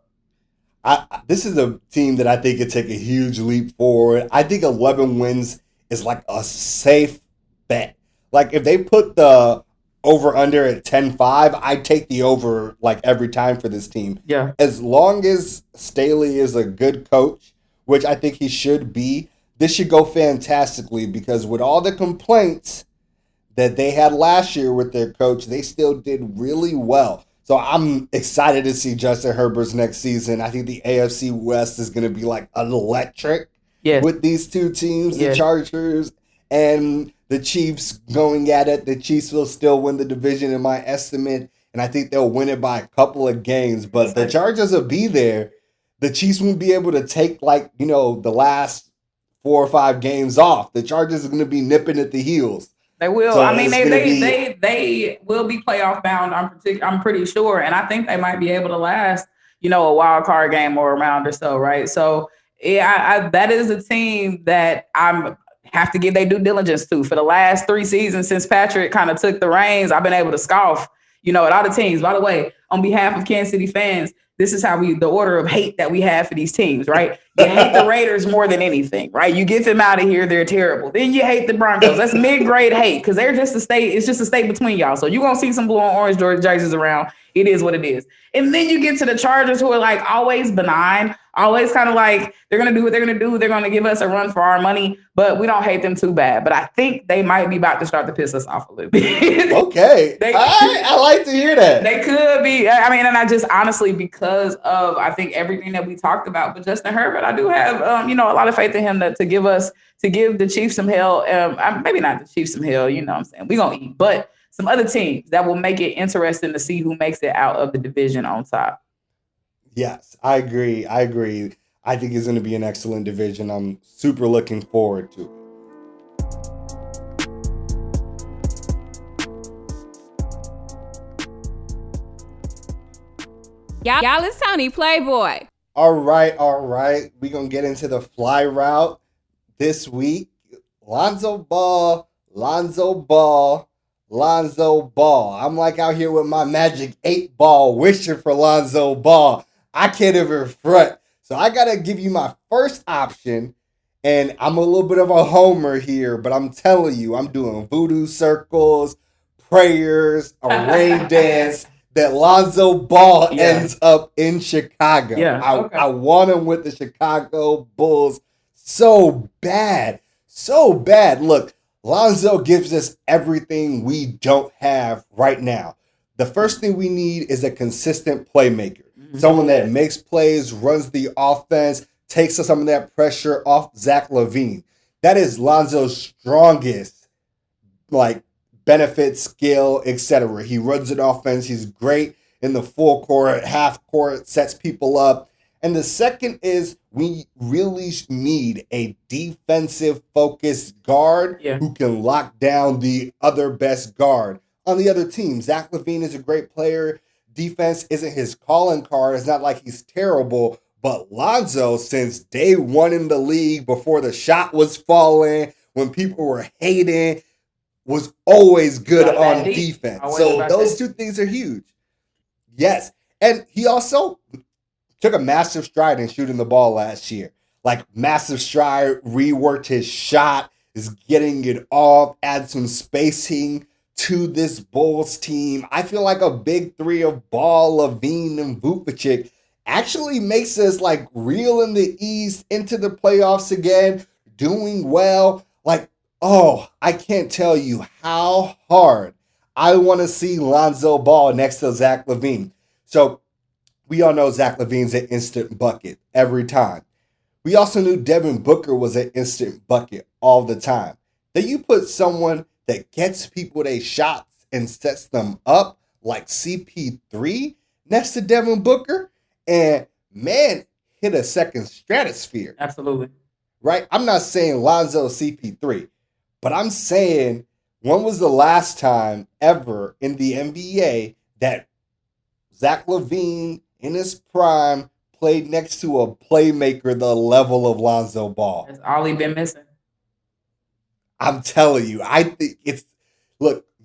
of. This is a team that I think could take a huge leap forward. I think 11 wins is like a safe bet. Like if they put the over under at 10-5, I'd take the over like every time for this team. Yeah. As long as Staley is a good coach, which I think he should be, this should go fantastically because with all the complaints that they had last year with their coach, they still did really well. So I'm excited to see Justin Herbert's next season. I think the AFC West is going to be like electric with these two teams, the Chargers and the Chiefs going at it. The Chiefs will still win the division in my estimate, and I think they'll win it by a couple of games. But the Chargers will be there. The Chiefs won't be able to take the last 4 or 5 games off. The Chargers are going to be nipping at the heels. They will. So I mean, they will be playoff bound. I'm pretty sure, and I think they might be able to last, a wild card game or a round or so, right? So, that is a team that I'm have to give their due diligence to. For the last 3 seasons since Patrick kind of took the reins, I've been able to scoff, at other teams. By the way, on behalf of Kansas City fans, this is how the order of hate that we have for these teams, right? You hate the Raiders more than anything, right? You get them out of here, they're terrible. Then you hate the Broncos. That's mid-grade hate because they're just a state. It's just a state between y'all. So you're going to see some blue and orange jerseys around. It is what it is. And then you get to the Chargers, who are like always benign, always kind of like they're going to do what they're going to do. They're going to give us a run for our money, but we don't hate them too bad. But I think they might be about to start to piss us off a little bit. Okay. I like to hear that. They could be. I mean, and I just honestly, because of, I think, everything that we talked about with Justin Herbert, I do have, a lot of faith in him to give the Chiefs some hell. Maybe not the Chiefs some hell, you know what I'm saying? We're going to eat, but some other teams that will make it interesting to see who makes it out of the division on top. Yes, I agree. I think it's going to be an excellent division. I'm super looking forward to it. Y'all, it's Tony Playboy. All right. We're going to get into the fly route this week. Lonzo Ball. I'm like out here with my magic 8 ball wishing for Lonzo Ball. I can't even front. So I got to give you my first option. And I'm a little bit of a homer here, but I'm telling you, I'm doing voodoo circles, prayers, a rain dance that Lonzo Ball ends up in Chicago. Yeah, I want him with the Chicago Bulls so bad. Look, Lonzo gives us everything we don't have right now. The first thing we need is a consistent playmaker. Mm-hmm. Someone that makes plays, runs the offense, takes some of that pressure off Zach LaVine. That is Lonzo's strongest, benefit, skill, etc. He runs an offense. He's great in the full court, half court, sets people up. And the second is we really need a defensive-focused guard who can lock down the other best guard on the other team. Zach LaVine is a great player. Defense isn't his calling card. It's not like he's terrible. But Lonzo, since day one in the league, before the shot was falling, when people were hating, was always good on defense. So those two things are huge. Yes. And he also took a massive stride in shooting the ball last year. Massive stride, reworked his shot, is getting it off, add some spacing to this Bulls team. I feel like a big three of Ball, LaVine, and Vucevic actually makes us real in the East, into the playoffs again, doing well. I can't tell you how hard I want to see Lonzo Ball next to Zach LaVine. So we all know Zach LaVine's an instant bucket every time. We also knew Devin Booker was an instant bucket all the time. Then you put someone that gets people their shots and sets them up like CP3 next to Devin Booker, and man, hit a second stratosphere. Absolutely. Right? I'm not saying Lonzo CP3, but I'm saying when was the last time ever in the NBA that Zach LaVine in his prime played next to a playmaker the level of Lonzo Ball? That's all he's been missing. I'm telling you, I think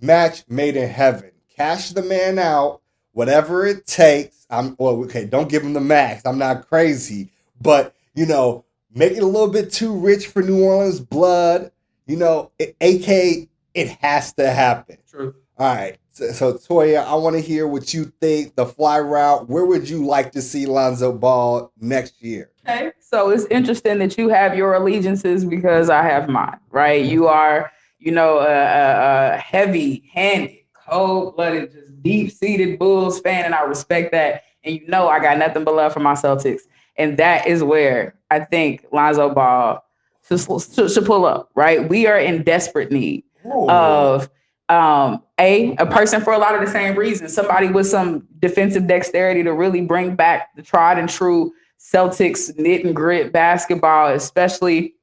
match made in heaven. Cash the man out, whatever it takes. Don't give him the max. I'm not crazy, but make it a little bit too rich for New Orleans blood. It has to happen. True. All right. So Toya, I want to hear what you think. The fly route. Where would you like to see Lonzo Ball next year? Okay. So it's interesting that you have your allegiances because I have mine, right? You are, a heavy-handed, cold-blooded, just deep-seated Bulls fan, and I respect that. And I got nothing but love for my Celtics. And that is where I think Lonzo Ball should pull up, right? We are in desperate need of a person for a lot of the same reasons. Somebody with some defensive dexterity to really bring back the tried and true Celtics knit and grit basketball, especially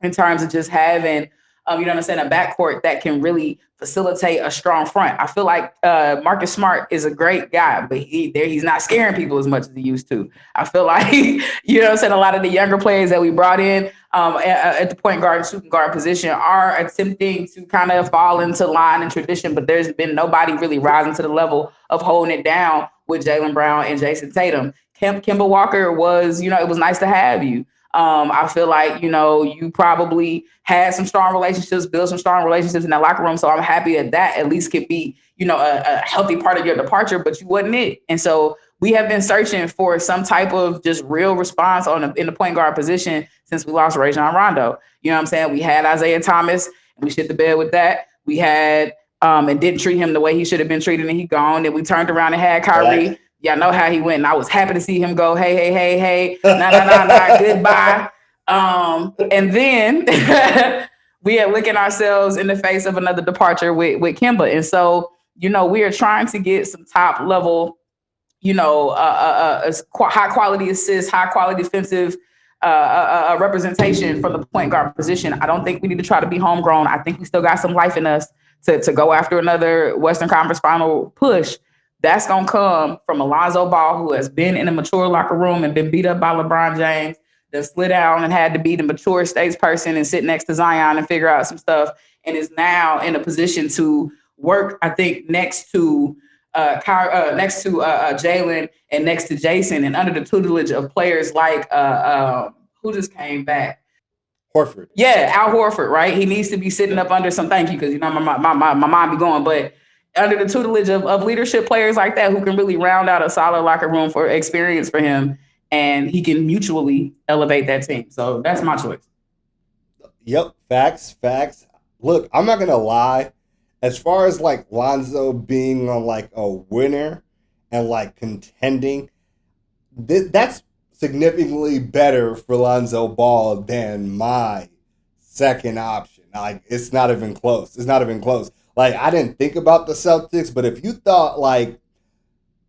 in terms of just having You know what I'm saying? A backcourt that can really facilitate a strong front. I feel like Marcus Smart is a great guy, but he's not scaring people as much as he used to. I feel like, you know what I'm saying? A lot of the younger players that we brought in at the point guard and shooting guard position are attempting to kind of fall into line and tradition, but there's been nobody really rising to the level of holding it down with Jaylen Brown and Jason Tatum. Kemba Walker was, it was nice to have you. I feel like, you probably had some strong relationships, built some strong relationships in that locker room. So I'm happy that at least could be, a healthy part of your departure, but you wasn't it. And so we have been searching for some type of just real response in the point guard position since we lost Rajon Rondo. You know what I'm saying? We had Isaiah Thomas and we shit the bed with that. We had, and didn't treat him the way he should have been treated, and he gone. Then we turned around and had Kyrie. Right. Y'all know how he went, and I was happy to see him go, hey, nah, goodbye. And then we are looking ourselves in the face of another departure with Kemba. And so, we are trying to get some top level, high quality assists, high quality defensive representation from the point guard position. I don't think we need to try to be homegrown. I think we still got some life in us to go after another Western Conference final push. That's going to come from Lonzo Ball, who has been in a mature locker room and been beat up by LeBron James, that slid down and had to be the mature statesperson and sit next to Zion and figure out some stuff, and is now in a position to work, I think, next to Jalen and next to Jason, and under the tutelage of players like who just came back? Horford. Yeah, Al Horford, right? He needs to be sitting up under some, thank you, because my mind be going, but under the tutelage of leadership players like that who can really round out a solid locker room for experience for him, and he can mutually elevate that team. So that's my choice. Yep, facts. Look, I'm not going to lie. As far as like Lonzo being on like a winner and like contending, that's significantly better for Lonzo Ball than my second option. Like, it's not even close. Like, I didn't think about the Celtics, but if you thought, like,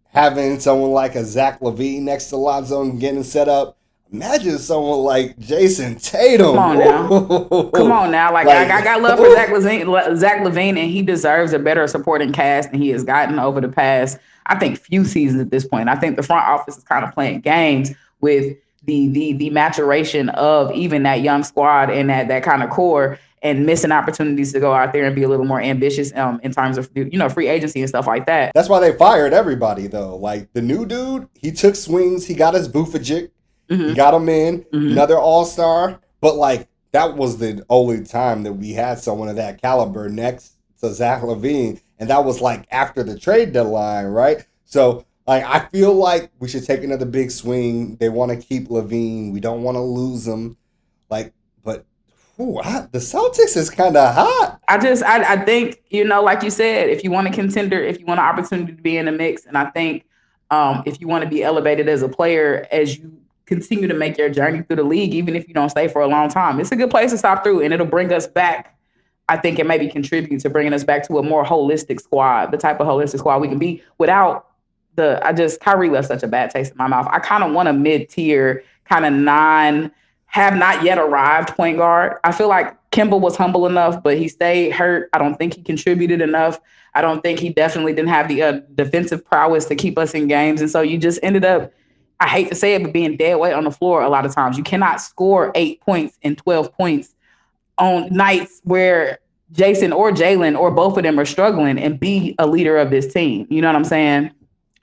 having someone like a Zach LaVine next to Lonzo and getting set up, imagine someone like Jason Tatum. Come on now. Like I got love for Zach LaVine, and he deserves a better supporting cast than he has gotten over the past, I think, few seasons at this point. I think the front office is kind of playing games with the maturation of even that young squad and that kind of core, and missing opportunities to go out there and be a little more ambitious in terms of, free agency and stuff like that. That's why they fired everybody, though. Like, the new dude, he took swings. He got his Vucevic. Mm-hmm. He got him in. Mm-hmm. Another all-star. But, like, that was the only time that we had someone of that caliber next to Zach LaVine. And that was, like, after the trade deadline, right? So, like, I feel like we should take another big swing. They want to keep LaVine. We don't want to lose him. Like, but... the Celtics is kind of hot. I think, like you said, if you want a contender, if you want an opportunity to be in the mix, and I think if you want to be elevated as a player, as you continue to make your journey through the league, even if you don't stay for a long time, it's a good place to stop through, and it'll bring us back. I think it maybe contribute to bringing us back to a more holistic squad, the type of holistic squad we can be without Kyrie left such a bad taste in my mouth. I kind of want a mid-tier, kind of have not yet arrived point guard. I feel like Kemba was humble enough, but he stayed hurt. I don't think he contributed enough. I don't think he definitely didn't have the defensive prowess to keep us in games. And so you just ended up, I hate to say it, but being dead weight on the floor a lot of times. You cannot score 8 points and 12 points on nights where Jason or Jalen or both of them are struggling and be a leader of this team. You know what I'm saying?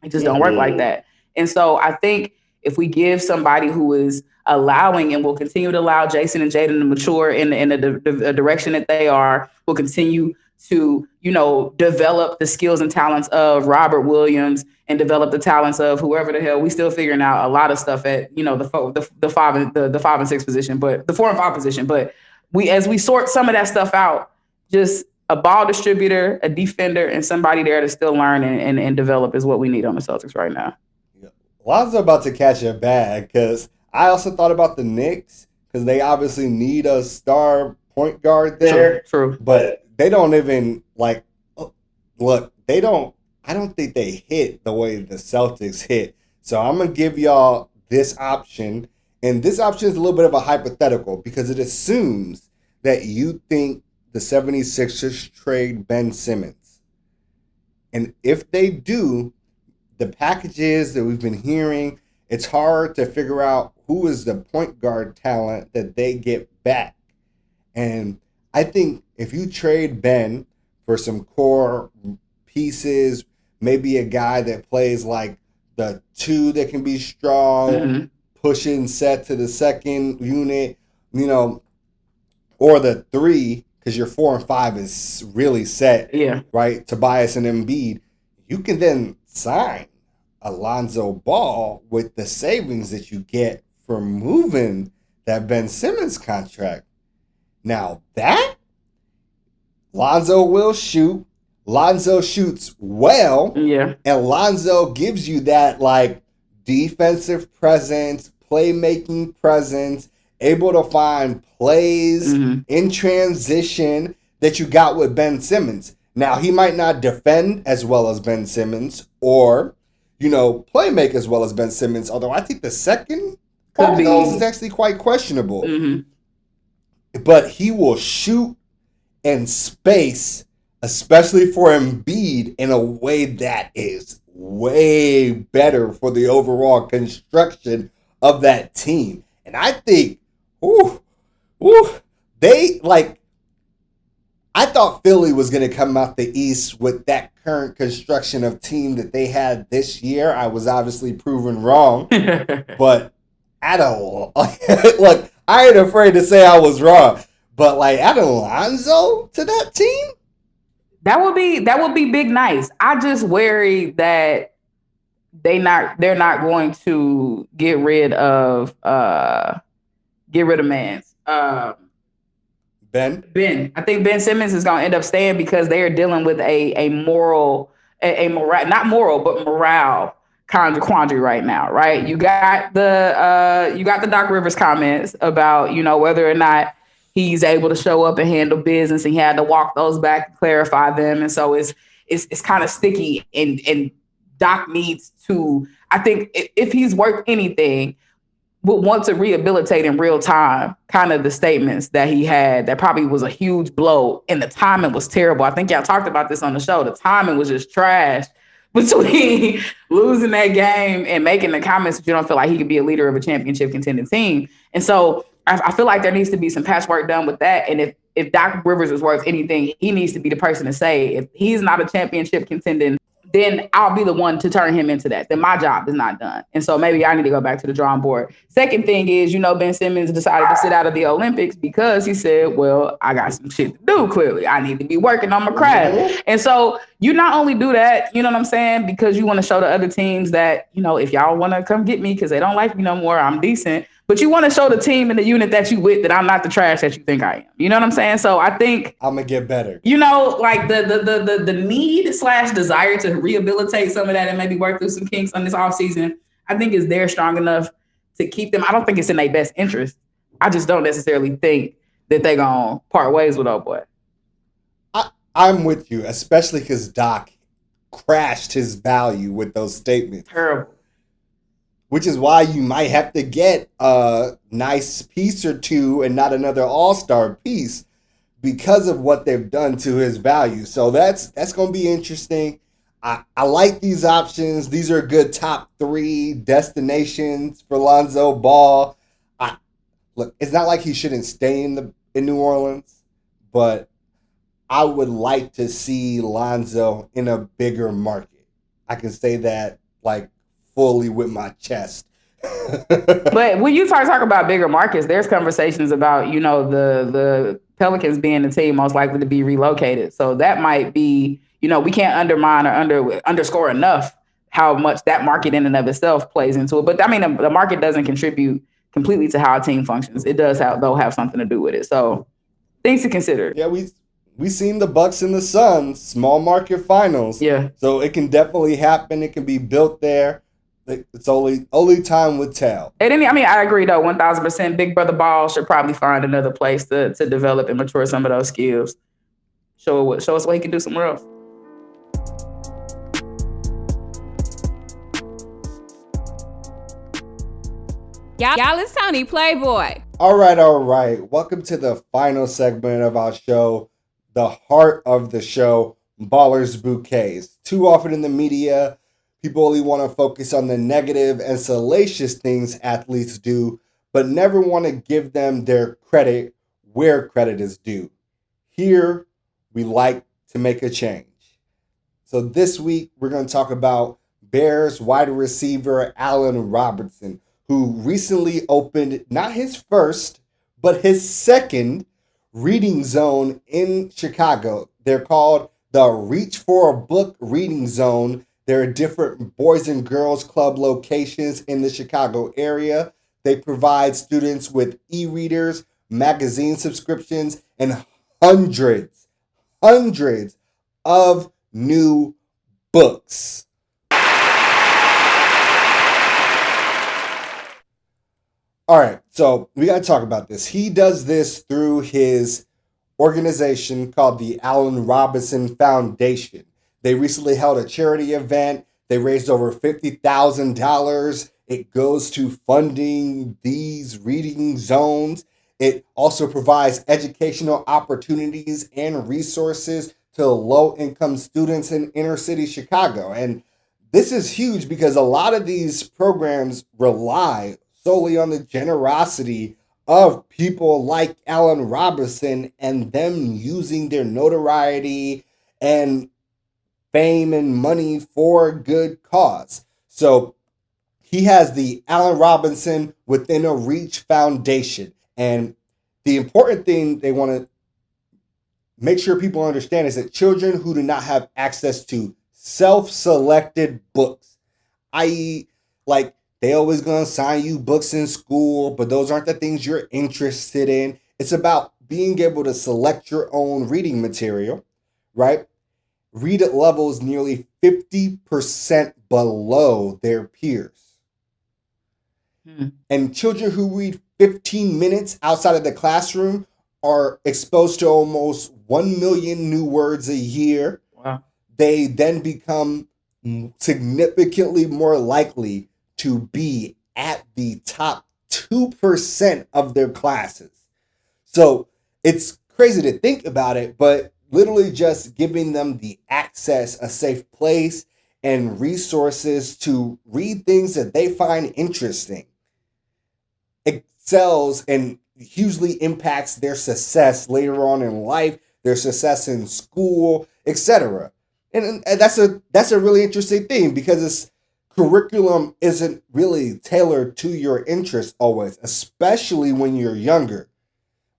It just don't work like that. And so I think if we give somebody who is allowing and will continue to allow Jason and Jaden to mature in the direction that they are, will continue to, develop the skills and talents of Robert Williams and develop the talents of whoever the hell. We still figuring out a lot of stuff at, the 5 and 6 position, but the 4 and 5 position. But as we sort some of that stuff out, just a ball distributor, a defender, and somebody there to still learn and develop is what we need on the Celtics right now. Lonzo about to catch a bag, because I also thought about the Knicks, because they obviously need a star point guard there. True. But they don't even, I don't think they hit the way the Celtics hit. So I'm going to give y'all this option. And this option is a little bit of a hypothetical, because it assumes that you think the 76ers trade Ben Simmons. And if they do, the packages that we've been hearing, it's hard to figure out who is the point guard talent that they get back. And I think if you trade Ben for some core pieces, maybe a guy that plays like the 2 that can be strong, pushing set to the second unit, or the 3, because your 4 and 5 is really set, right? Tobias and Embiid. You can then sign Lonzo Ball with the savings that you get from moving that Ben Simmons contract. Now that Lonzo will shoot. Lonzo shoots well. Yeah. And Lonzo gives you that like defensive presence, playmaking presence, able to find plays in transition that you got with Ben Simmons. Now, he might not defend as well as Ben Simmons or, play make as well as Ben Simmons, although I think the second part of those is actually quite questionable. But he will shoot and space, especially for Embiid, in a way that is way better for the overall construction of that team. And I think, I thought Philly was going to come out the East with that current construction of team that they had this year. I was obviously proven wrong, but look, I ain't afraid to say I was wrong. But add Lonzo to that team, that would be big nice. I just worry that they're not going to get rid of Mans. Ben. I think Ben Simmons is going to end up staying because they are dealing with a morale quandary right now, right? You got the Doc Rivers comments about, whether or not he's able to show up and handle business, and he had to walk those back and clarify them. And so it's kind of sticky, and Doc needs to, I think if he's worth anything, would want to rehabilitate in real time kind of the statements that he had. That probably was a huge blow, and the timing was terrible. I think y'all talked about this on the show. The timing was just trash between losing that game and making the comments that you don't feel like he could be a leader of a championship contending team. And so I feel like there needs to be some patchwork done with that. And if Doc Rivers is worth anything, he needs to be the person to say, if he's not a championship contending, then I'll be the one to turn him into that. Then my job is not done. And so maybe I need to go back to the drawing board. Second thing is, Ben Simmons decided to sit out of the Olympics because he said, well, I got some shit to do, clearly. I need to be working on my craft. And so you not only do that, you know what I'm saying, because you want to show the other teams that, if y'all want to come get me because they don't like me no more, I'm decent. But you want to show the team and the unit that you with that I'm not the trash that you think I am. You know what I'm saying? So I think I'm gonna get better. The need / desire to rehabilitate some of that and maybe work through some kinks on this offseason, I think is there strong enough to keep them. I don't think it's in their best interest. I just don't necessarily think that they're gonna part ways with old boy. I'm with you, especially because Doc crashed his value with those statements. Terrible. Which is why you might have to get a nice piece or two and not another all-star piece because of what they've done to his value. So that's going to be interesting. I like these options. These are good top 3 destinations for Lonzo Ball. Look, it's not like he shouldn't stay in New Orleans, but I would like to see Lonzo in a bigger market. I can say that fully with my chest. But when you talk about bigger markets, there's conversations about, the Pelicans being the team most likely to be relocated. So that might be, we can't undermine or underscore enough how much that market in and of itself plays into it. But the market doesn't contribute completely to how a team functions. It does have something to do with it. So things to consider. Yeah, we seen the Bucks and the Suns, small market finals. Yeah. So it can definitely happen. It can be built there. It's only time would tell. I agree though, 1,000%. Big Brother Ball should probably find another place to develop and mature some of those skills. Show us what he can do somewhere else. Y'all, it's Tony Playboy. All right. Welcome to the final segment of our show. the heart of the show, Ballers Bouquets. Too often in the media, people only want to focus on the negative and salacious things athletes do, but never want to give them their credit where credit is due. Here, we like to make a change. So this week, we're going to talk about Bears wide receiver Allen Robinson, who recently opened not his first, but his second reading zone in Chicago. They're called the Reach for a Book Reading Zone. There are different Boys and Girls Club locations in the Chicago area. They provide students with e-readers, magazine subscriptions, and hundreds of new books. All right, so we got to talk about this. He does this through his organization called the Allen Robinson Foundation. They recently held a charity event. They raised over $50,000. It goes to funding these reading zones. It also provides educational opportunities and resources to low-income students in inner city Chicago. And this is huge because a lot of these programs rely solely on the generosity of people like Allen Robinson and them using their notoriety and fame and money for a good cause. So he has the Allen Robinson Within a Reach Foundation. And the important thing they want to make sure people understand is that children who do not have access to self-selected books, i.e., like they always gonna assign you books in school, but those aren't the things you're interested in. It's about being able to select your own reading material, right? Read at levels nearly 50% below their peers. And children who read 15 minutes outside of the classroom are exposed to almost 1 million new words a year. Wow. They then become significantly more likely to be at the top 2% of their classes. So it's crazy to think about it, but literally just giving them the access, a safe place, and resources to read things that they find interesting excels and hugely impacts their success later on in life, their success in school, etc. And that's a really interesting thing because it's curriculum isn't really tailored to your interests always, especially when you're younger.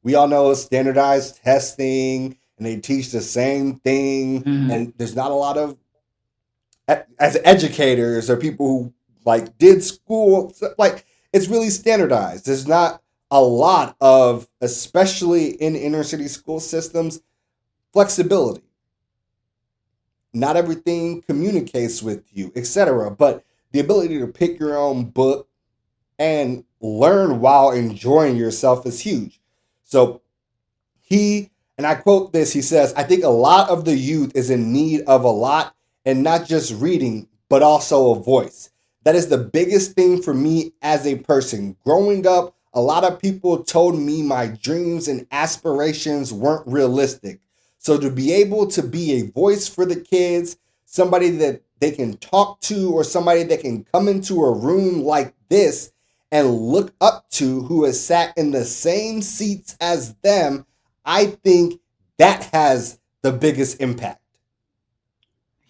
We all know standardized testing and they teach the same thing. And there's not a lot of, as educators or people who like did school, like it's really standardized. There's not a lot of, especially in inner city school systems, flexibility. Not everything communicates with you, etc. But the ability to pick your own book and learn while enjoying yourself is huge. So and I quote this, he says, "I think a lot of the youth is in need of a lot, and not just reading, but also a voice. That is the biggest thing for me as a person. Growing up, a lot of people told me my dreams and aspirations weren't realistic. So to be able to be a voice for the kids, somebody that they can talk to or somebody that can come into a room like this and look up to who has sat in the same seats as them, I think that has the biggest impact."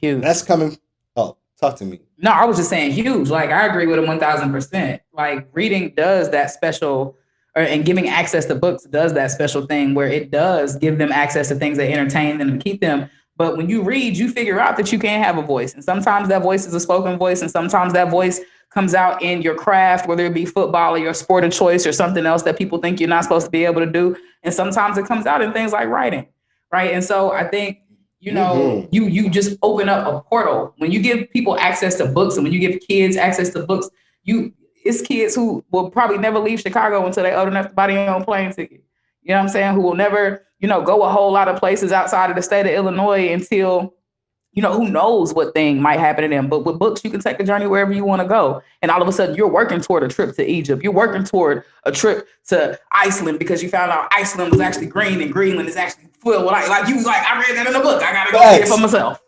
Huge. And that's coming. Oh, talk to me. No, I was just saying huge. Like I agree with him 1000%. Like reading does that special, and giving access to books does that special thing where it does give them access to things that entertain them and keep them. But when you read, you figure out that you can't have a voice. And sometimes that voice is a spoken voice. And sometimes that voice comes out in your craft, whether it be football or your sport of choice or something else that people think you're not supposed to be able to do. And sometimes it comes out in things like writing, right? And so I think, you just open up a portal. When you give people access to books and when you give kids access to books, it's kids who will probably never leave Chicago until they're old enough to buy their own plane ticket. You know what I'm saying? Who will never, go a whole lot of places outside of the state of Illinois until, who knows what thing might happen to them. But with books, you can take a journey wherever you want to go. And all of a sudden you're working toward a trip to Egypt. You're working toward a trip to Iceland because you found out Iceland was actually green and Greenland is actually feel like you was like, I read that in the book. I gotta go see it for myself.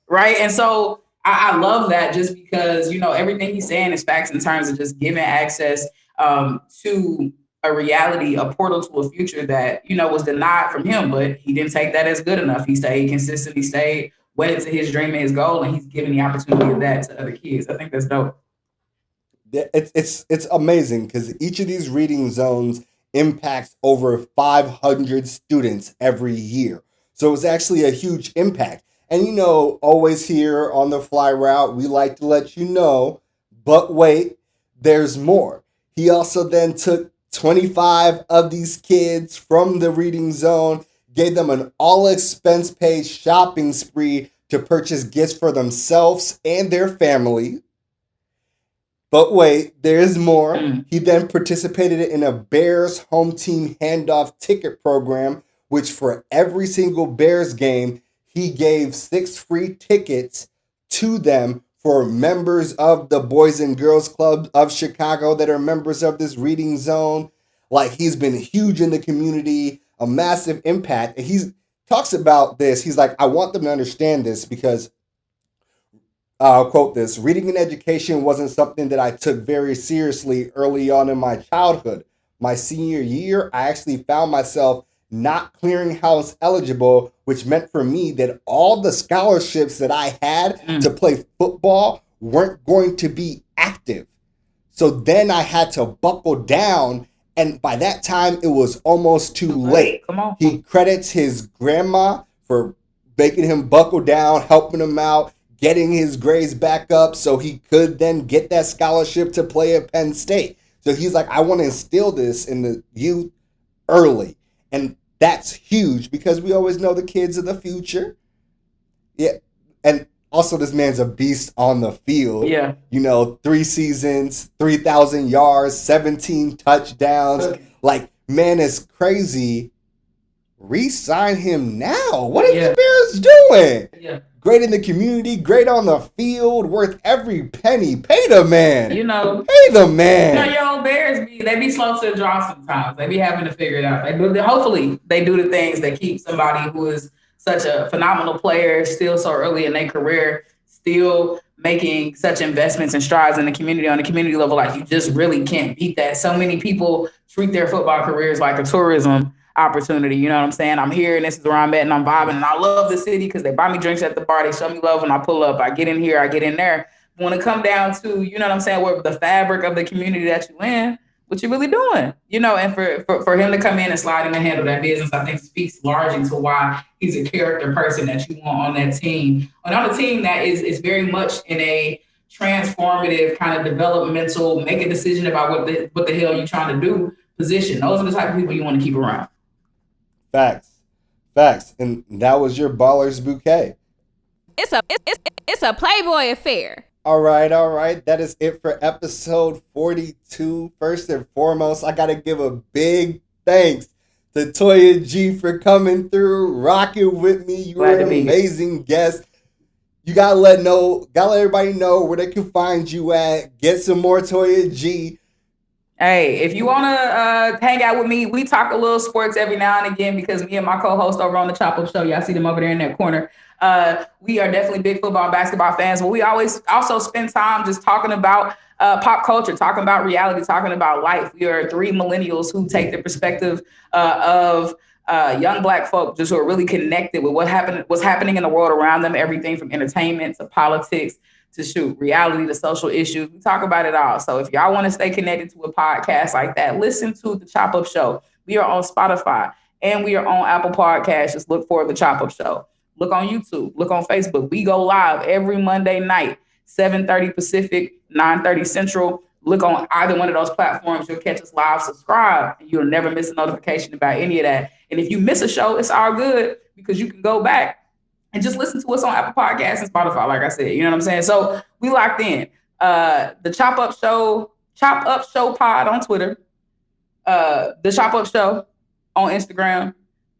Right. And so I love that just because, everything he's saying is facts in terms of just giving access to a reality, a portal to a future that, was denied from him, but he didn't take that as good enough. He stayed consistent. He stayed wedded to his dream and his goal, and he's giving the opportunity of that to other kids. I think that's dope. It's amazing because each of these reading zones impacts over 500 students every year. So it's actually a huge impact. And always here on the Fly Route, we like to let you know, but wait, there's more. He also then took 25 of these kids from the reading zone, gave them an all-expense paid shopping spree to purchase gifts for themselves and their family. But wait, there's more. He then participated in a Bears home team handoff ticket program, which for every single Bears game, he gave 6 free tickets to them for members of the Boys and Girls Club of Chicago that are members of this reading zone. Like, he's been huge in the community, a massive impact. And he talks about this. He's like, I want them to understand this because, I'll quote this, reading and education wasn't something that I took very seriously early on in my childhood. My senior year, I actually found myself not clearinghouse eligible, which meant for me that all the scholarships that I had to play football weren't going to be active. So then I had to buckle down, and by that time it was almost too late. Come on. He credits his grandma for making him buckle down, helping him out, getting his grades back up so he could then get that scholarship to play at Penn State. So he's like, I want to instill this in the youth early. And that's huge because we always know the kids of the future. Yeah. And also this man's a beast on the field. Yeah. 3 seasons, 3,000 yards, 17 touchdowns. Okay. Like, man is crazy. Re-sign him now. What are the Bears doing? Yeah. Great in the community, great on the field, worth every penny. Pay the man. Pay the man. Your old Bears, they be slow to draw sometimes. They be having to figure it out. Hopefully, they do the things that keep somebody who is such a phenomenal player, still so early in their career, still making such investments and strides in the community on the community level. Like, you just really can't beat that. So many people treat their football careers like a tourism opportunity. You know what I'm saying? I'm here and this is where I'm at and I'm vibing and I love the city because they buy me drinks at the bar. They show me love when I pull up. I get in here, I get in there. But when it come down to, you know what I'm saying, where the fabric of the community that you in, what you really doing? And for him to come in and slide in and handle that business, I think speaks largely to why he's a character person that you want on that team. And on a team that is very much in a transformative kind of developmental, make a decision about what the hell you're trying to do position. Those are the type of people you want to keep around. Facts. And that was your Ballers Bouquet. It's a Playboy affair. All right. That is it for episode 42. First and foremost, I got to give a big thanks to Toya G for coming through, rocking with me. You were an amazing guest. You gotta let everybody know where they can find you at. Get some more Toya G. Hey, if you want to hang out with me, we talk a little sports every now and again because me and my co-host over on the Chop Up Show, y'all see them over there in that corner. We are definitely big football and basketball fans, but we always also spend time just talking about pop culture, talking about reality, talking about life. We are 3 millennials who take the perspective of young Black folk just who are really connected with what's happening in the world around them, everything from entertainment to politics to reality to social issues. We talk about it all. So if y'all want to stay connected to a podcast like that, listen to the Chop Up Show. We are on Spotify and we are on Apple Podcasts. Just look for the Chop Up Show. Look on YouTube. Look on Facebook. We go live every Monday night, 7:30 Pacific, 9:30 Central. Look on either one of those platforms. You'll catch us live. Subscribe, and you'll never miss a notification about any of that. And if you miss a show, it's all good because you can go back and just listen to us on Apple Podcasts and Spotify, like I said. You know what I'm saying? So we locked in. The Chop Up Show Pod on Twitter. The Chop Up Show on Instagram.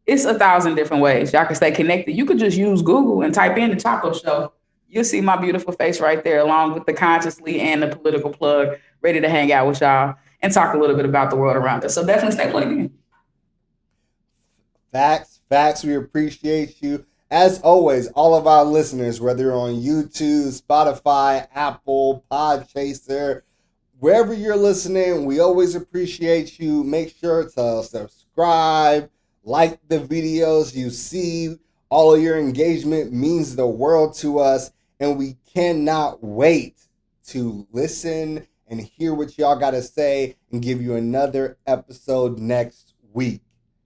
It's 1,000 different ways y'all can stay connected. You could just use Google and type in the Chop Up Show. You'll see my beautiful face right there, along with the consciously and the political plug, ready to hang out with y'all and talk a little bit about the world around us. So definitely stay plugged in. Facts. Facts, we appreciate you. As always, all of our listeners, whether you're on YouTube, Spotify, Apple, Podchaser, wherever you're listening, we always appreciate you. Make sure to subscribe, like the videos you see. All of your engagement means the world to us, and we cannot wait to listen and hear what y'all got to say and give you another episode next week.